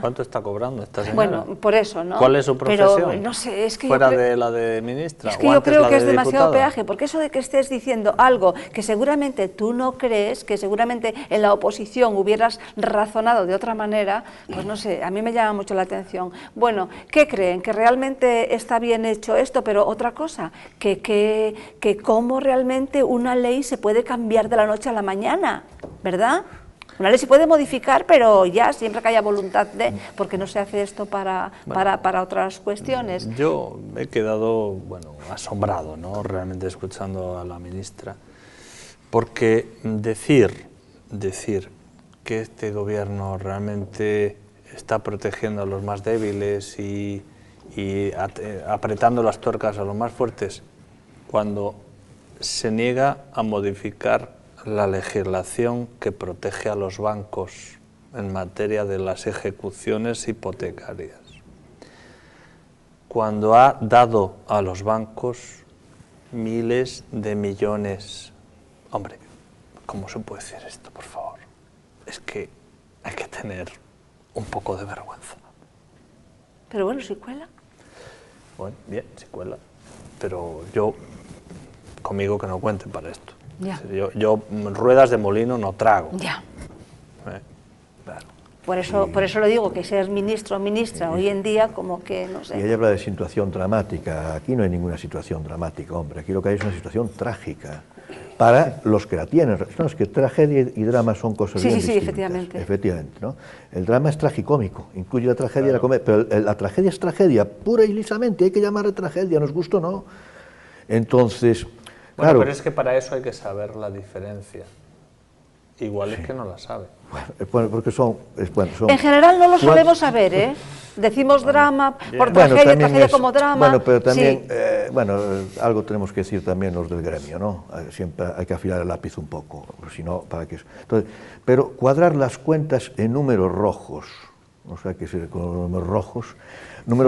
¿Cuánto está cobrando esta señora? Bueno, por eso, ¿no? ¿Cuál es su profesión? Pero no sé, es que fuera de la de ministra. Es que o yo antes creo la que es de demasiado diputada. peaje, porque eso de que estés diciendo algo que seguramente tú no crees, que seguramente en la oposición hubieras razonado de otra manera, pues no sé, a mí me llama mucho la atención. Bueno, ¿qué creen? ¿Que realmente está bien hecho esto? Pero otra cosa, que cómo realmente una ley se puede cambiar de la noche a la mañana, ¿verdad? Una ley se puede modificar, pero ya siempre que haya voluntad de, porque no se hace esto para otras cuestiones. Yo he quedado, bueno, asombrado, ¿no? Realmente escuchando a la ministra, porque decir que este gobierno realmente está protegiendo a los más débiles y apretando las tuercas a los más fuertes, cuando se niega a modificar la legislación que protege a los bancos en materia de las ejecuciones hipotecarias, cuando ha dado a los bancos miles de millones. Hombre, ¿cómo se puede decir esto, por favor? Es que hay que tener un poco de vergüenza. Pero bueno, si cuela. Bueno, bien, si cuela, pero yo conmigo que no cuenten para esto. Ya. Es decir, yo ruedas de molino no trago. Ya. Claro. Por eso lo digo, que ser ministro o ministra hoy en día, como que, no sé... Y ella habla de situación dramática. Aquí no hay ninguna situación dramática, hombre. Aquí lo que hay es una situación trágica para los que la tienen. No, es que tragedia y drama son cosas bien distintas. Efectivamente. Efectivamente, ¿no? El drama es tragicómico, incluye la tragedia y la comedia, pero la tragedia es tragedia, pura y lisamente, hay que llamarle tragedia, nos gusta o no. Entonces, bueno, claro... pero es que para eso hay que saber la diferencia. Igual es que no la sabe. Bueno, porque son... En general no lo solemos saber, ¿eh? Decimos drama por tragedia, tragedia como drama... Bueno, pero también, sí. Algo tenemos que decir también los del gremio, ¿no? Siempre hay que afilar el lápiz un poco, si no, para que... Entonces, pero cuadrar las cuentas en números rojos, o sea, que se con números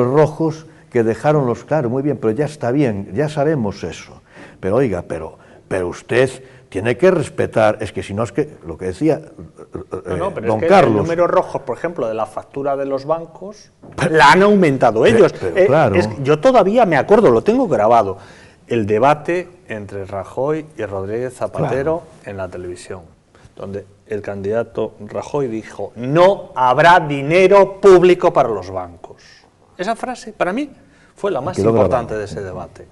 rojos que dejaron los... Claro, muy bien, pero ya está bien, ya sabemos eso. Pero oiga, pero usted... tiene que respetar, es que si no es que, lo que decía pero don es que Carlos... el número rojo, por ejemplo, de la factura de los bancos, la han aumentado ellos. Claro. Yo todavía me acuerdo, lo tengo grabado, el debate entre Rajoy y Rodríguez Zapatero en la televisión, donde el candidato Rajoy dijo, no habrá dinero público para los bancos. Esa frase, para mí, fue la más importante de ese debate.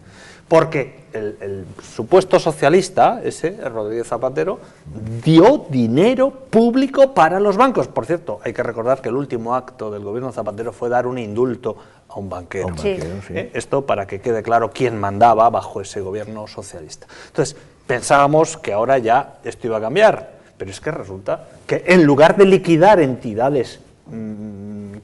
Porque el supuesto socialista, ese, Rodríguez Zapatero, dio dinero público para los bancos. Por cierto, hay que recordar que el último acto del gobierno Zapatero fue dar un indulto a un banquero. Sí. Esto para que quede claro quién mandaba bajo ese gobierno socialista. Entonces, pensábamos que ahora ya esto iba a cambiar, pero es que resulta que en lugar de liquidar entidades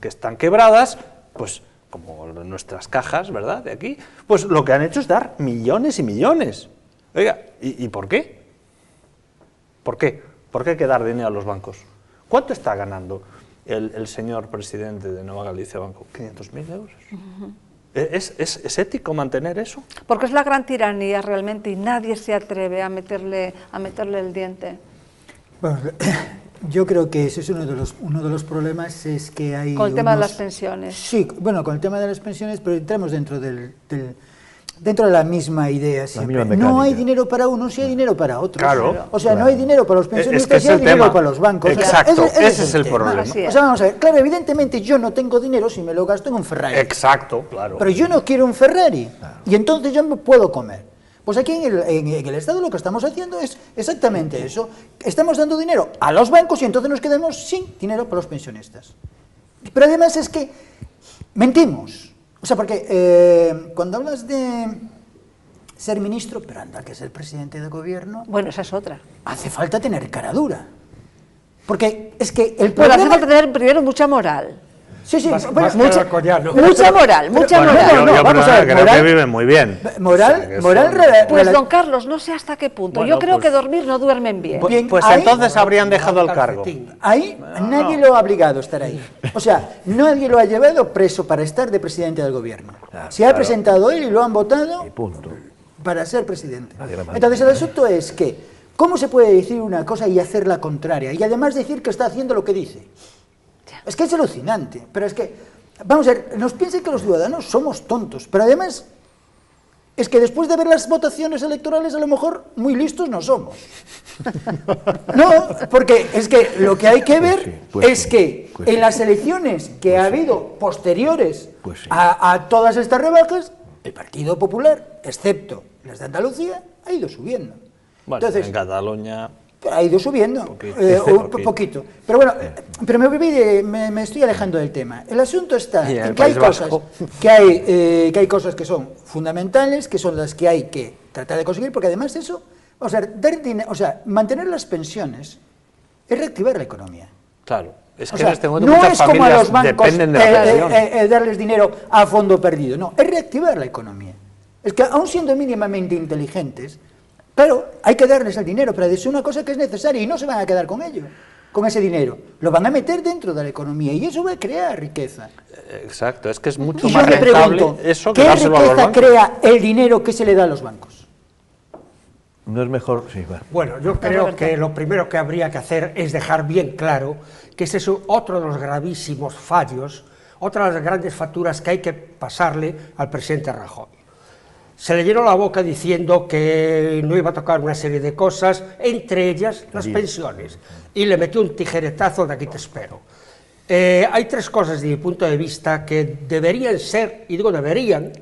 que están quebradas, pues... como nuestras cajas, ¿verdad?, de aquí, pues lo que han hecho es dar millones y millones. Oiga, ¿y por qué? ¿Por qué? ¿Por qué hay que dar dinero a los bancos? ¿Cuánto está ganando el señor presidente de Nueva Galicia Banco? ¿500.000 euros? ¿Es ético mantener eso? Porque es la gran tiranía realmente y nadie se atreve a meterle el diente. Bueno, yo creo que ese es uno de los problemas, es que hay... Con el tema de las pensiones. Sí, bueno, con el tema de las pensiones, pero entramos dentro de la misma idea siempre. No hay dinero para unos si hay dinero para otros. Claro. O sea, no hay dinero para los pensionistas si hay dinero para los bancos. Exacto, o sea, ese es el problema. O sea, vamos a ver, claro, evidentemente yo no tengo dinero si me lo gasto en un Ferrari. Exacto, claro. Pero yo no quiero un Ferrari, y entonces yo me puedo comer. Pues aquí en el Estado lo que estamos haciendo es exactamente eso. Estamos dando dinero a los bancos y entonces nos quedamos sin dinero para los pensionistas. Pero además es que mentimos. O sea, porque cuando hablas de ser ministro, pero anda, que es el presidente del gobierno... Bueno, esa es otra. Hace falta tener cara dura. Porque es que el problema... Bueno, hace falta tener primero mucha moral. Sí, mucha moral. Yo vamos a ver, creo que viven muy bien. Moral. Pues don Carlos, no sé hasta qué punto. Bueno, yo creo que dormir no duermen bien. Pues ahí, entonces habrían dejado el cargo. Ahí nadie lo ha obligado a estar ahí. O sea, nadie lo ha llevado preso para estar de presidente del gobierno. Se ha presentado él y lo han votado para ser presidente. Entonces el asunto es que, ¿cómo se puede decir una cosa y hacer la contraria? Y además decir que está haciendo lo que dice. Es que es alucinante, pero es que, vamos a ver, nos piensan que los ciudadanos somos tontos, pero además es que después de ver las votaciones electorales a lo mejor muy listos no somos. No, porque es que lo que hay que ver es que en las elecciones que ha habido posteriores a todas estas rebajas, el Partido Popular, excepto las de Andalucía, ha ido subiendo. Bueno, entonces, en Cataluña... Ha ido subiendo, un poquito. Pero bueno, pero me estoy alejando del tema. El asunto está en que hay cosas que son fundamentales, que son las que hay que tratar de conseguir, porque además eso, mantener las pensiones es reactivar la economía. Claro, es que en este momento no muchas es como a los bancos dependen de la pensión. Darles dinero a fondo perdido, no, es reactivar la economía. Es que aun siendo mínimamente inteligentes, pero hay que darles el dinero para decir una cosa que es necesaria y no se van a quedar con ello, con ese dinero. Lo van a meter dentro de la economía y eso va a crear riqueza. Exacto, es que es mucho más rentable eso que dárselo a los bancos. ¿Qué riqueza crea el dinero que se le da a los bancos? No es mejor... Sí, bueno, yo creo que lo primero que habría que hacer es dejar bien claro que ese es otro de los gravísimos fallos, otra de las grandes facturas que hay que pasarle al presidente Rajoy. se le llenó la boca diciendo que no iba a tocar una serie de cosas, entre ellas las pensiones, y le metió un tijeretazo de aquí te espero. Hay tres cosas, desde mi punto de vista, que deberían ser, y digo deberían,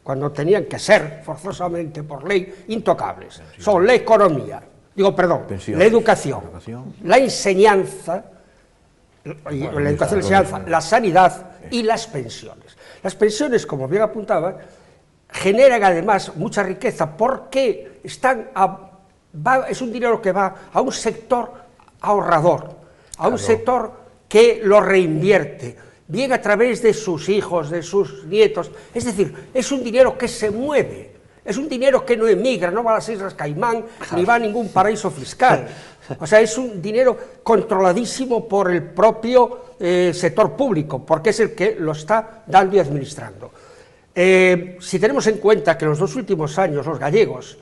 cuando tenían que ser, forzosamente por ley, intocables. Son la economía, la educación, la enseñanza, la sanidad y las pensiones. Las pensiones, como bien apuntaba, generan además mucha riqueza porque es un dinero que va a un sector ahorrador, a un sector que lo reinvierte, bien a través de sus hijos, de sus nietos, es decir, es un dinero que se mueve, es un dinero que no emigra, no va a las Islas Caimán, ni va a ningún paraíso fiscal, o sea, es un dinero controladísimo por el propio sector público, porque es el que lo está dando y administrando. Si tenemos en cuenta que en los 2 últimos años los gallegos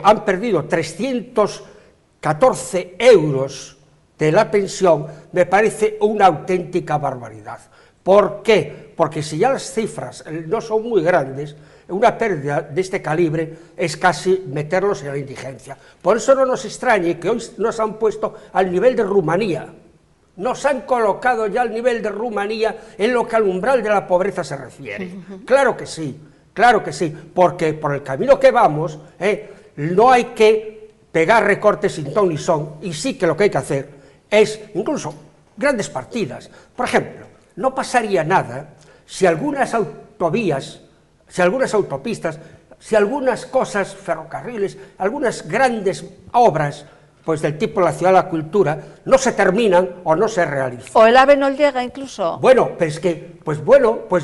han perdido 314 euros de la pensión, me parece una auténtica barbaridad. ¿Por qué? Porque si ya las cifras no son muy grandes, una pérdida de este calibre es casi meterlos en la indigencia. Por eso no nos extrañe que hoy nos han puesto al nivel de Rumanía. Nos han colocado ya al nivel de Rumanía en lo que al umbral de la pobreza se refiere. Claro que sí, porque por el camino que vamos, no hay que pegar recortes sin ton ni son, y sí que lo que hay que hacer es incluso grandes partidas. Por ejemplo, no pasaría nada si algunas autovías, si algunas autopistas, si algunas cosas, ferrocarriles, algunas grandes obras, pues del tipo la ciudad de la cultura, no se terminan o no se realizan. O el AVE no llega incluso. Bueno, pero es que, pues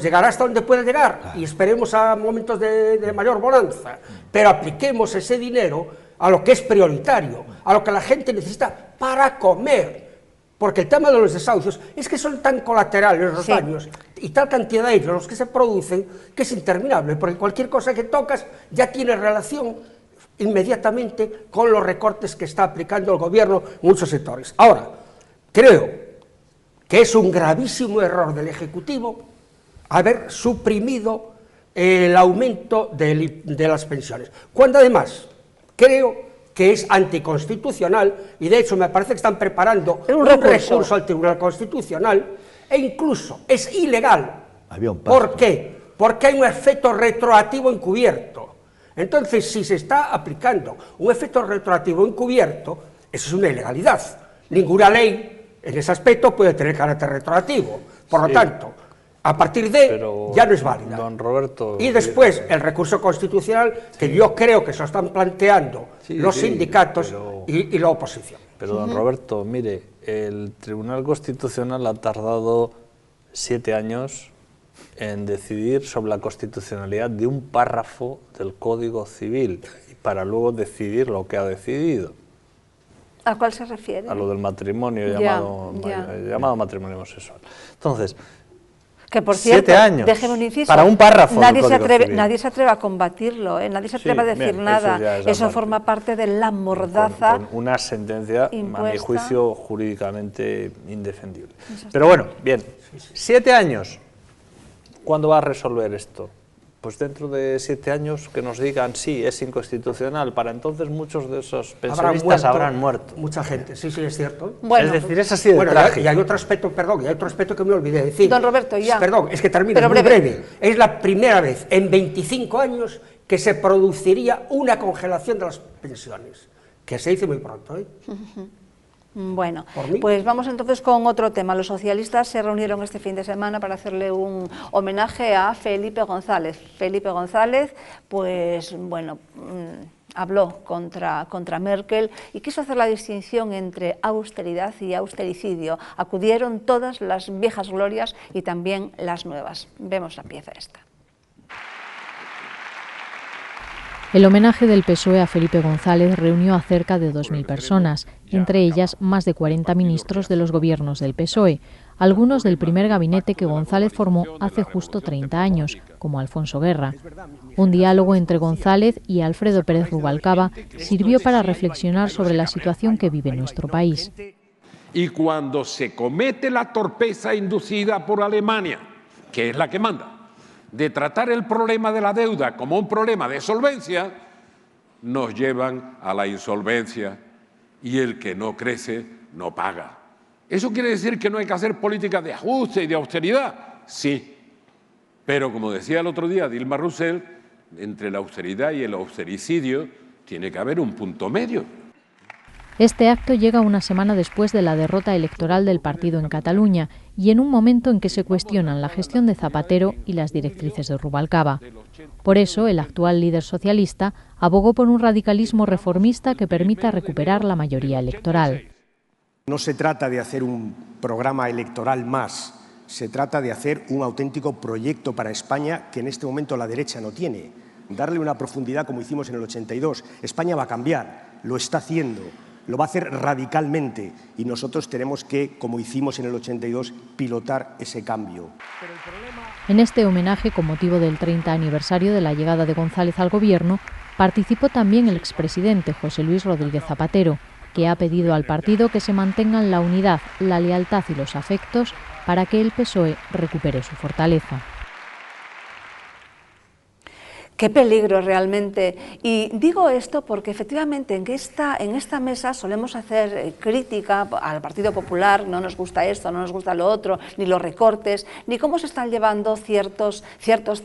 llegará hasta donde puede llegar, y esperemos a momentos de mayor bonanza, pero apliquemos ese dinero a lo que es prioritario, a lo que la gente necesita para comer, porque el tema de los desahucios es que son tan colaterales los daños, y tal cantidad de ellos los que se producen, que es interminable, porque cualquier cosa que tocas ya tiene relación inmediatamente con los recortes que está aplicando el gobierno en muchos sectores. Ahora, creo que es un gravísimo error del Ejecutivo haber suprimido el aumento de las pensiones, cuando además creo que es anticonstitucional, y de hecho me parece que están preparando un recurso al Tribunal Constitucional, e incluso es ilegal. ¿Por qué? Porque hay un efecto retroactivo encubierto. Entonces, si se está aplicando un efecto retroactivo encubierto, eso es una ilegalidad. Ninguna ley en ese aspecto puede tener carácter retroactivo. Por lo tanto, a partir de ya no es válida. Don Roberto, y después el recurso constitucional, que yo creo que se lo están planteando los sindicatos y la oposición. Pero don Roberto, mire, el Tribunal Constitucional ha tardado 7 años en decidir sobre la constitucionalidad de un párrafo del Código Civil, para luego decidir lo que ha decidido. ¿A cuál se refiere? A lo del matrimonio llamado matrimonio homosexual. Entonces, que por cierto, 7 años déjeme un inciso, para un párrafo nadie se atreve a combatirlo, nadie se atreve a decir nada, eso forma parte de la mordaza con una sentencia, impuesta, a mi juicio, jurídicamente indefendible. Pero bueno, bien, 7 años, ¿cuándo va a resolver esto? Pues dentro de 7 años que nos digan sí, es inconstitucional, para entonces muchos de esos pensionistas habrán muerto. Mucha gente, sí, es cierto. Bueno, es decir, es así de trágico. Y hay otro aspecto, que me olvidé de decir. Don Roberto, ya. Perdón, es que termino, es muy breve. Es la primera vez en 25 años que se produciría una congelación de las pensiones, que se dice muy pronto, ¿eh? Bueno, pues vamos entonces con otro tema. Los socialistas se reunieron este fin de semana para hacerle un homenaje a Felipe González. Felipe González, pues bueno, habló contra Merkel y quiso hacer la distinción entre austeridad y austericidio. Acudieron todas las viejas glorias y también las nuevas. Vemos la pieza esta. El homenaje del PSOE a Felipe González reunió a cerca de 2.000 personas, entre ellas más de 40 ministros de los gobiernos del PSOE, algunos del primer gabinete que González formó hace justo 30 años, como Alfonso Guerra. Un diálogo entre González y Alfredo Pérez Rubalcaba sirvió para reflexionar sobre la situación que vive nuestro país. Y cuando se comete la torpeza inducida por Alemania, que es la que manda, de tratar el problema de la deuda como un problema de solvencia, nos llevan a la insolvencia y el que no crece no paga. ¿Eso quiere decir que no hay que hacer políticas de ajuste y de austeridad? Sí, pero como decía el otro día Dilma Rousseff, entre la austeridad y el austericidio tiene que haber un punto medio. Este acto llega una semana después de la derrota electoral del partido en Cataluña y en un momento en que se cuestionan la gestión de Zapatero y las directrices de Rubalcaba. Por eso, el actual líder socialista abogó por un radicalismo reformista que permita recuperar la mayoría electoral. No se trata de hacer un programa electoral más, se trata de hacer un auténtico proyecto para España que en este momento la derecha no tiene. Darle una profundidad como hicimos en el 82. España va a cambiar, lo está haciendo. Lo va a hacer radicalmente y nosotros tenemos que, como hicimos en el 82, pilotar ese cambio. En este homenaje, con motivo del 30 aniversario de la llegada de González al gobierno, participó también el expresidente José Luis Rodríguez Zapatero, que ha pedido al partido que se mantengan la unidad, la lealtad y los afectos para que el PSOE recupere su fortaleza. Qué peligro realmente. Y digo esto porque efectivamente en esta mesa solemos hacer crítica al Partido Popular, no nos gusta esto, no nos gusta lo otro, ni los recortes, ni cómo se están llevando ciertos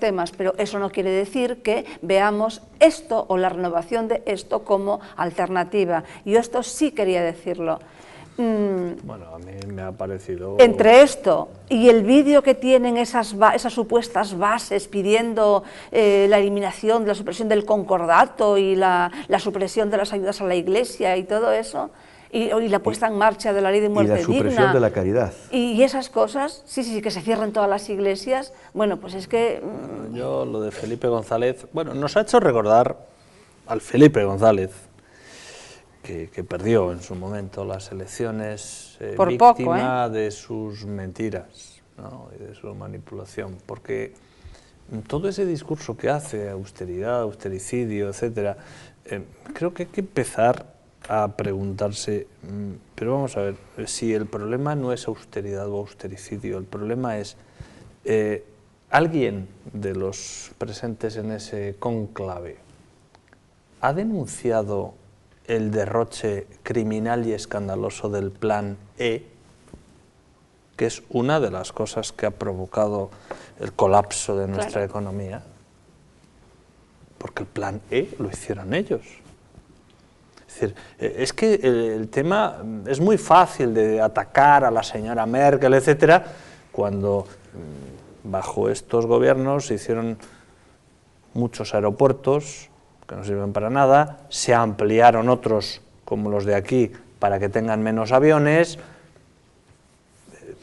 temas, pero eso no quiere decir que veamos esto o la renovación de esto como alternativa. Yo esto sí quería decirlo. Bueno, a mí me ha parecido... Entre esto y el vídeo que tienen esas supuestas bases pidiendo la eliminación, la supresión del concordato y la supresión de las ayudas a la Iglesia y todo eso, y la puesta en marcha de la ley de muerte digna. Y la supresión de la caridad. Y esas cosas, sí, que se cierren todas las iglesias, bueno, pues es que... Yo lo de Felipe González, bueno, nos ha hecho recordar al Felipe González, que perdió en su momento las elecciones, víctima de sus mentiras, ¿no? Y de su manipulación, porque todo ese discurso que hace, austeridad, austericidio, etcétera, creo que hay que empezar a preguntarse, pero vamos a ver, si el problema no es austeridad o austericidio, el problema es, ¿alguien de los presentes en ese cónclave ha denunciado el derroche criminal y escandaloso del Plan E, que es una de las cosas que ha provocado el colapso de nuestra economía? Porque el Plan E lo hicieron ellos. Es decir, es que el tema es muy fácil de atacar a la señora Merkel, etcétera, cuando bajo estos gobiernos se hicieron muchos aeropuertos que no sirven para nada, se ampliaron otros como los de aquí para que tengan menos aviones,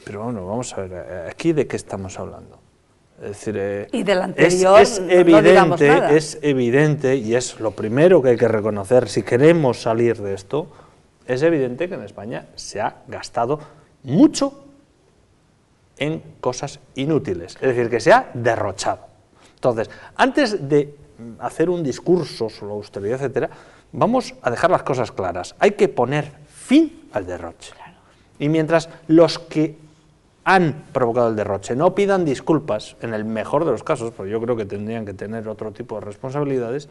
pero bueno, vamos a ver, ¿aquí de qué estamos hablando? Es decir, y del anterior es evidente, y es lo primero que hay que reconocer si queremos salir de esto, es evidente que en España se ha gastado mucho en cosas inútiles, es decir, que se ha derrochado. Entonces, antes de hacer un discurso sobre austeridad, etcétera, vamos a dejar las cosas claras. Hay que poner fin al derroche. Claro. Y mientras los que han provocado el derroche no pidan disculpas, en el mejor de los casos, porque yo creo que tendrían que tener otro tipo de responsabilidades,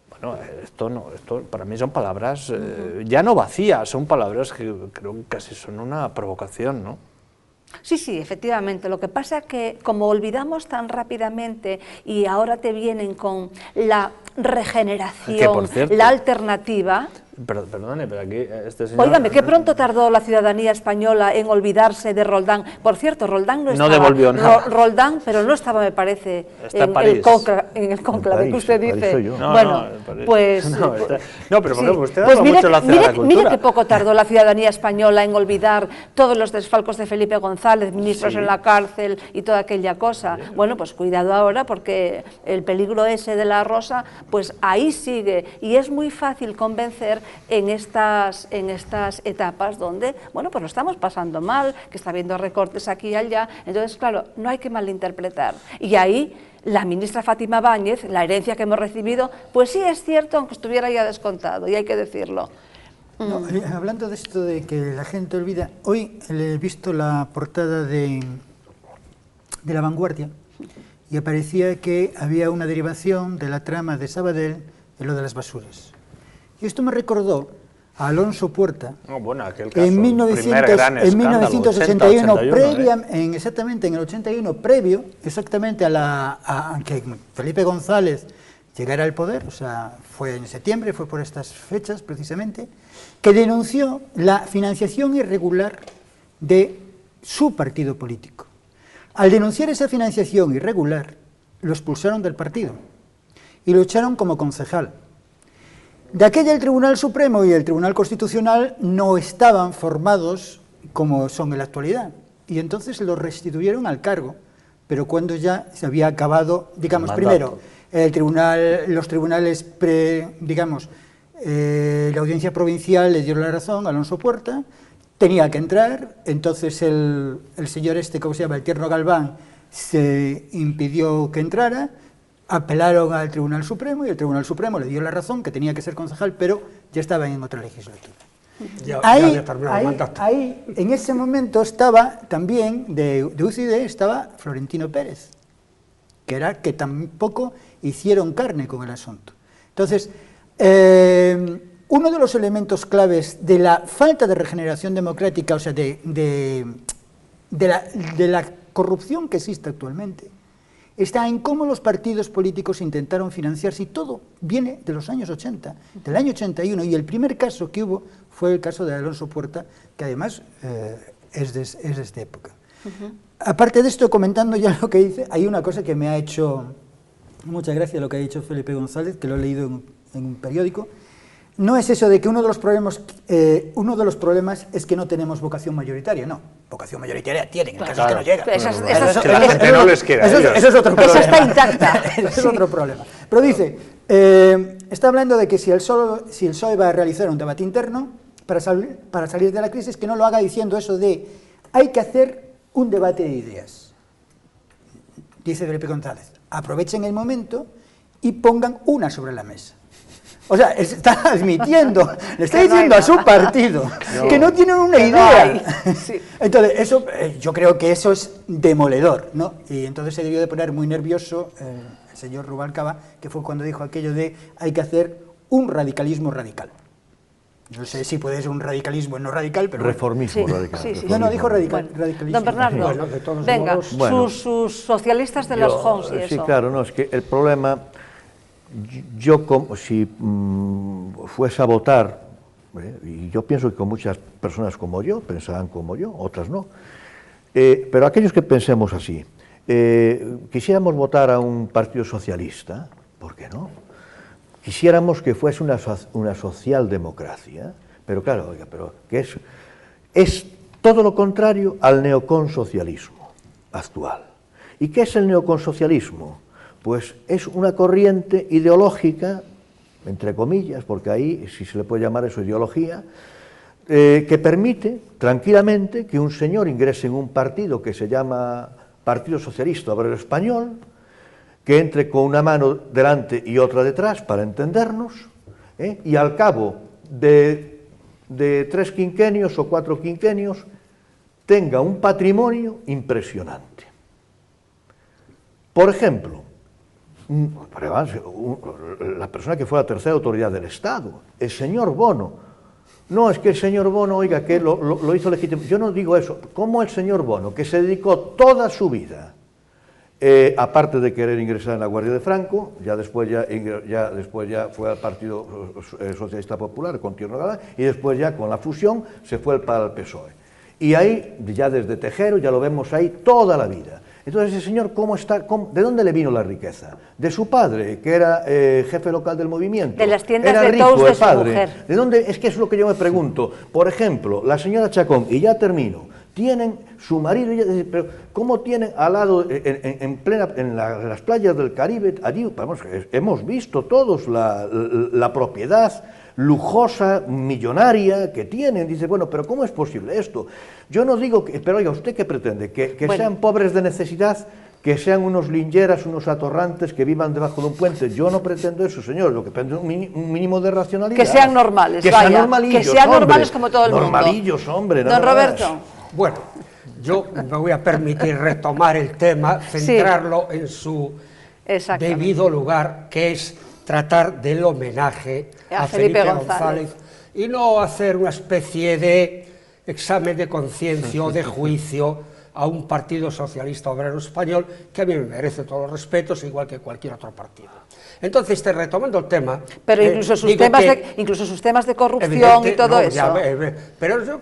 bueno, esto para mí son palabras ya no vacías, son palabras que creo que casi son una provocación, ¿no? Sí, efectivamente. Lo que pasa es que como olvidamos tan rápidamente y ahora te vienen con la regeneración, la alternativa... Perdone, pero aquí este señor... Óigame, ¿qué pronto tardó la ciudadanía española en olvidarse de Roldán? Por cierto, Roldán no estaba... No devolvió nada. Roldán, pero no estaba, me parece, en el cónclave que usted dice. No, bueno, pues... No, pero por ejemplo, usted habla mucho de la cultura. Mire qué poco tardó la ciudadanía española en olvidar todos los desfalcos de Felipe González, ministros en la cárcel y toda aquella cosa. Bueno, pues cuidado ahora, porque el peligro ese de la rosa, pues ahí sigue. Y es muy fácil convencer en estas etapas donde, bueno, pues lo estamos pasando mal, que está habiendo recortes aquí y allá, entonces, claro, no hay que malinterpretar. Y ahí, la ministra Fátima Báñez, la herencia que hemos recibido, pues sí es cierto, aunque estuviera ya descontado, y hay que decirlo. No, hablando de esto de que la gente olvida, hoy he visto la portada de La Vanguardia y aparecía que había una derivación de la trama de Sabadell en lo de las basuras. Y esto me recordó a Alonso Puerta, aquel caso, en 1981, exactamente en el 81, previo exactamente a que Felipe González llegara al poder, o sea, fue en septiembre, fue por estas fechas precisamente, que denunció la financiación irregular de su partido político. Al denunciar esa financiación irregular, lo expulsaron del partido y lo echaron como concejal. De aquella el Tribunal Supremo y el Tribunal Constitucional no estaban formados como son en la actualidad, y entonces lo restituyeron al cargo, pero cuando ya se había acabado, digamos, primero, los tribunales, la audiencia provincial le dio la razón a Alonso Puerta, tenía que entrar, entonces el señor ¿cómo se llama?, el Tierno Galván, se impidió que entrara, apelaron al Tribunal Supremo y el Tribunal Supremo le dio la razón, que tenía que ser concejal, pero ya estaba en otra legislatura. Ahí, en ese momento estaba también, de UCD, estaba Florentino Pérez, que era que tampoco hicieron carne con el asunto. Entonces, uno de los elementos claves de la falta de regeneración democrática, o sea, de la corrupción que existe actualmente, está en cómo los partidos políticos intentaron financiarse, y todo viene de los años 80, del año 81, y el primer caso que hubo fue el caso de Alonso Puerta, que además es de esta época. Aparte de esto, comentando ya lo que dice, hay una cosa que me ha hecho mucha gracia, lo que ha dicho Felipe González, que lo he leído en un periódico. No es eso de que uno de los problemas es que no tenemos vocación mayoritaria, no. Vocación mayoritaria tienen, el caso es que no llega. Que la gente no les quiera. Eso es otro problema. Esa está intacta. Eso es otro problema. Pero dice, está hablando de que si el PSOE va a realizar un debate interno para salir de la crisis, que no lo haga diciendo eso de hay que hacer un debate de ideas. Dice Felipe González, aprovechen el momento y pongan una sobre la mesa. O sea, está admitiendo, le está diciendo a su partido que no tienen una idea. Entonces, eso, yo creo que eso es demoledor, ¿no? Y entonces se debió de poner muy nervioso el señor Rubalcaba, que fue cuando dijo aquello de hay que hacer un radicalismo radical. No sé si puede ser un radicalismo no radical, pero... Reformismo radical. No, dijo radicalismo. Don Bernardo, bueno, de todos venga, modos, sus socialistas de los Homs y eso. Sí, claro, no, es que el problema... Yo, si fuese a votar, y yo pienso que con muchas personas como yo, pensarán como yo, otras no, pero aquellos que pensemos así, quisiéramos votar a un partido socialista, ¿por qué no? Quisiéramos que fuese una socialdemocracia, pero claro, oiga, pero que es todo lo contrario al neoconsocialismo actual. ¿Y qué es el neoconsocialismo? Pues es una corriente ideológica, entre comillas, porque ahí, si se le puede llamar eso ideología, que permite tranquilamente que un señor ingrese en un partido que se llama Partido Socialista Obrero Español, que entre con una mano delante y otra detrás, para entendernos, y al cabo de 3 quinquenios o 4 quinquenios tenga un patrimonio impresionante. Por ejemplo, la persona que fue la tercera autoridad del Estado, el señor Bono. No, es que el señor Bono, oiga, que lo hizo legítimo. Yo no digo eso. ¿Cómo el señor Bono, que se dedicó toda su vida, aparte de querer ingresar en la Guardia de Franco, después ya fue al Partido Socialista Popular con Tierno Galván, y después ya con la fusión se fue para el PSOE. Y ahí, ya desde Tejero, ya lo vemos ahí toda la vida. Entonces, ese señor, ¿de dónde le vino la riqueza? De su padre, que era jefe local del movimiento. De las tiendas era de rico, toast de el padre. su mujer. ¿De dónde? Es que es lo que yo me pregunto. Por ejemplo, la señora Chacón, y ya termino, tienen su marido, pero ¿cómo tienen al lado, en las playas del Caribe, allí, vamos, hemos visto todos la propiedad lujosa, millonaria que tienen? Dice, bueno, pero ¿cómo es posible esto? Yo no digo, pero oiga, ¿usted qué pretende? ¿Que bueno, sean pobres de necesidad? ¿Que sean unos lingeras, unos atorrantes que vivan debajo de un puente? Yo no pretendo eso, señor, lo que pretendo es un mínimo de racionalidad. Que sean normales, que vaya, sean normalillos, que sean hombre, normales como todo el mundo. Normalillos, hombre. Don Roberto. Bueno, yo me voy a permitir retomar el tema, centrarlo en su debido lugar, que es tratar del homenaje a Felipe González y no hacer una especie de examen de conciencia o de juicio a un partido socialista obrero español que a mí me merece todos los respetos, igual que cualquier otro partido. Entonces, retomando el tema... Pero incluso sus temas de corrupción y todo eso. Pero yo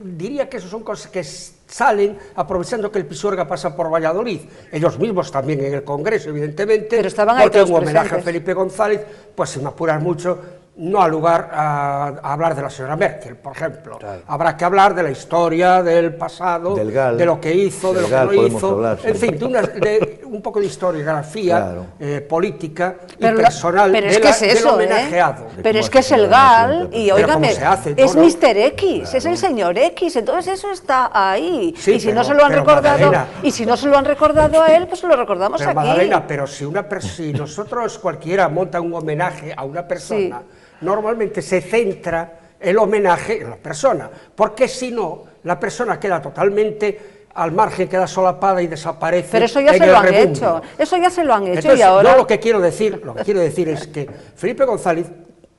diría que eso son cosas que salen aprovechando que el Pisuerga pasa por Valladolid. Ellos mismos también en el Congreso, evidentemente, pero estaban ahí porque todos un homenaje presentes. a Felipe González, pues si me apuran mucho, no ha lugar a hablar de la señora Merkel, por ejemplo. Claro. Habrá que hablar de la historia, del pasado, del GAL, de lo que hizo, de lo que no hizo, hablar, en fin, de un poco de historiografía política y personal del homenajeado. Pero es que es el GAL, y óigame, es Mr. X, es el señor X, entonces eso está ahí. Sí, y si no se lo han recordado, y si no se lo han recordado a él, pues lo recordamos aquí. Magdalena, pero si nosotros cualquiera monta un homenaje a una persona, normalmente se centra el homenaje en la persona, porque si no, la persona queda totalmente al margen, queda solapada y desaparece. Pero eso ya se lo han hecho, eso ya se lo han hecho. Entonces, y ahora... yo lo que quiero decir es que Felipe González,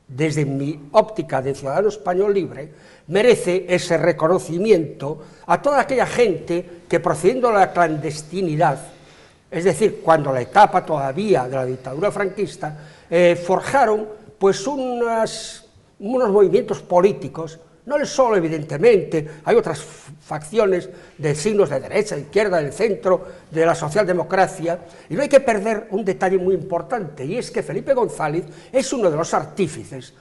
desde mi óptica de ciudadano español libre, merece ese reconocimiento a toda aquella gente que, procediendo de la clandestinidad, es decir, cuando la etapa todavía de la dictadura franquista, forjaron pues unos movimientos políticos, no solo evidentemente, hay otras facciones de signos de derecha, de izquierda, del centro, de la socialdemocracia, y no hay que perder un detalle muy importante, y es que Felipe González es uno de los artífices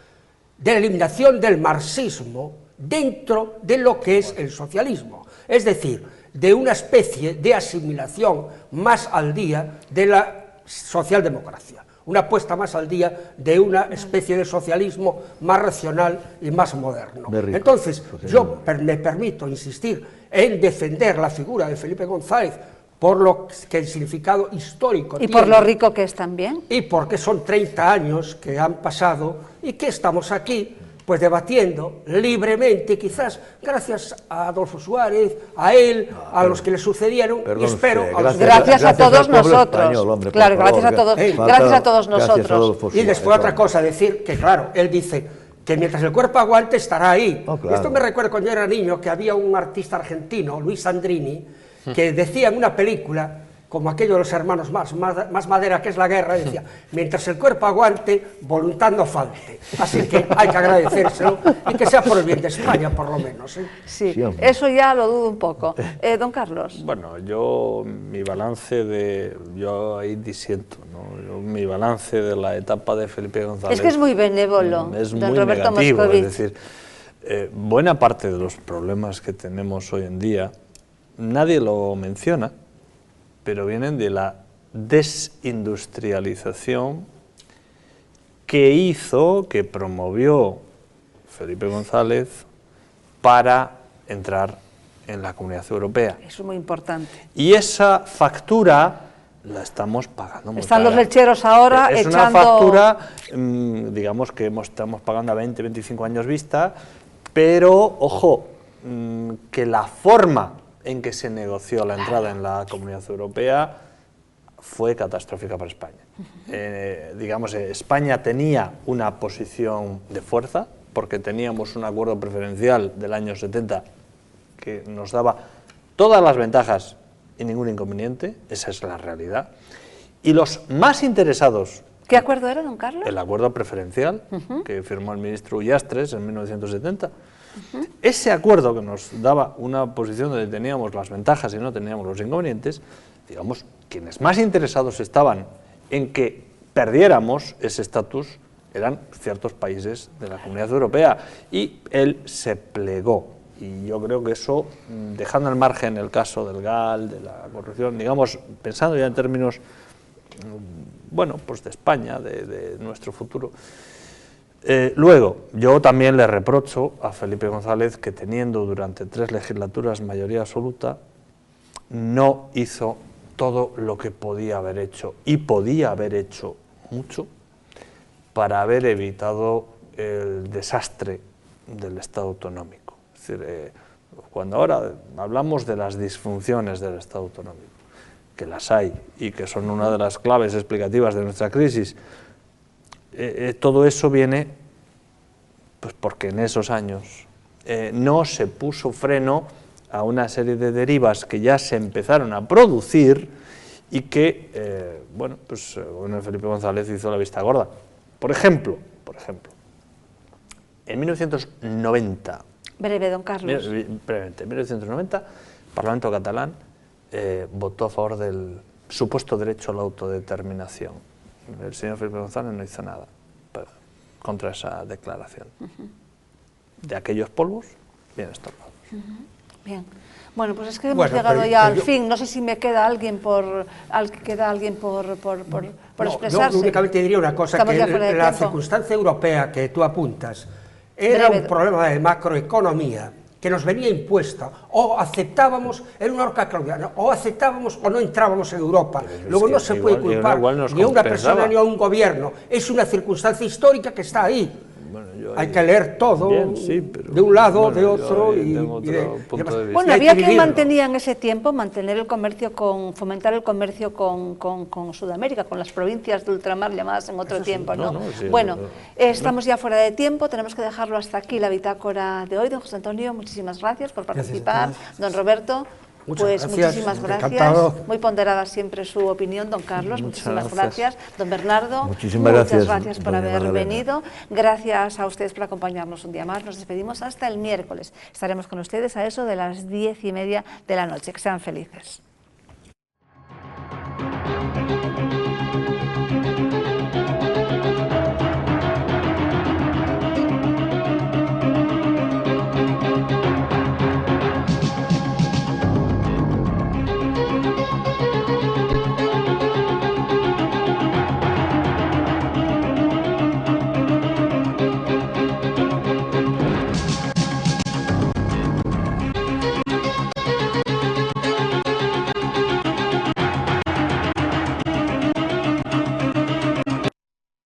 de la eliminación del marxismo dentro de lo que es el socialismo, es decir, de una especie de asimilación más al día de la socialdemocracia. Una puesta más al día de una especie de socialismo más racional y más moderno. Entonces, yo me permito insistir en defender la figura de Felipe González por lo que el significado histórico tiene. Y por lo rico que es también. Y porque son 30 años que han pasado y que estamos aquí pues debatiendo libremente, quizás gracias a Adolfo Suárez, a él, a los que le sucedieron, y espero... Gracias a todos nosotros. Español, hombre, claro, gracias a todos nosotros. Y después otra cosa, decir que, claro, él dice que mientras el cuerpo aguante estará ahí. Claro. Esto me recuerda cuando yo era niño, que había un artista argentino, Luis Sandrini, que decía en una película, como aquello de los hermanos más madera que es la guerra, decía, mientras el cuerpo aguante, voluntad no falte. Así que hay que agradecérselo y que sea por el bien de España, por lo menos. Sí, eso ya lo dudo un poco. Don Carlos. Bueno, yo ahí disiento, ¿no? Mi balance de la etapa de Felipe González... Es que es muy benévolo, es don muy Roberto negativo, Moscovich. Es decir, buena parte de los problemas que tenemos hoy en día, nadie lo menciona, pero vienen de la desindustrialización que promovió Felipe González para entrar en la Comunidad Europea. Eso es muy importante. Y esa factura la estamos pagando muy Están cara. Los lecheros ahora es echando... una factura, digamos que estamos pagando a 20, 25 años vista, pero, ojo, que la forma en que se negoció la entrada en la Comunidad Europea fue catastrófica para España. Digamos, España tenía una posición de fuerza, porque teníamos un acuerdo preferencial del año 70 que nos daba todas las ventajas y ningún inconveniente, esa es la realidad. Y los más interesados... ¿Qué acuerdo era, don Carlos? El acuerdo preferencial que firmó el ministro Ullastres en 1970. Ese acuerdo que nos daba una posición donde teníamos las ventajas y no teníamos los inconvenientes, digamos, quienes más interesados estaban en que perdiéramos ese estatus eran ciertos países de la Comunidad Europea, y él se plegó. Y yo creo que eso, dejando al margen el caso del GAL, de la corrupción, digamos, pensando ya en términos, bueno, pues de España, de nuestro futuro. Luego, yo también le reprocho a Felipe González que, teniendo durante 3 legislaturas mayoría absoluta, no hizo todo lo que podía haber hecho, y podía haber hecho mucho para haber evitado el desastre del Estado autonómico. Es decir, Cuando ahora hablamos de las disfunciones del Estado autonómico, que las hay y que son una de las claves explicativas de nuestra crisis, todo eso viene pues porque en esos años no se puso freno a una serie de derivas que ya se empezaron a producir y que, bueno, Felipe González hizo la vista gorda. Por ejemplo, en 1990... Breve, don Carlos. Brevemente, en 1990, el Parlamento catalán votó a favor del supuesto derecho a la autodeterminación. El señor Felipe González no hizo nada contra esa declaración. De aquellos polvos, bien estorbados. Bien. Bueno, pues es que hemos llegado ya al fin. No sé si me queda alguien por expresarse. Yo únicamente diría una cosa, que la circunstancia europea que tú apuntas era un problema de macroeconomía que nos venía impuesta, o aceptábamos, era una horca claudiana, o aceptábamos o no entrábamos en Europa. Luego no se puede culpar ni a una persona ni a un gobierno, es una circunstancia histórica que está ahí. Hay que leer todo, de un lado, de otro, Bueno, había que mantener en ese tiempo, fomentar el comercio con Sudamérica, con las provincias de ultramar llamadas en otro tiempo, ¿no? Bueno, estamos ya fuera de tiempo, tenemos que dejarlo hasta aquí la bitácora de hoy. Don José Antonio, muchísimas gracias por participar. Don Roberto, pues muchísimas gracias. Encantado. Muy ponderada siempre su opinión, don Carlos. Muchísimas gracias. Don Bernardo, muchas gracias por haber venido. Gracias a ustedes por acompañarnos un día más. Nos despedimos hasta el miércoles. Estaremos con ustedes a eso de las 10:30 de la noche. Que sean felices.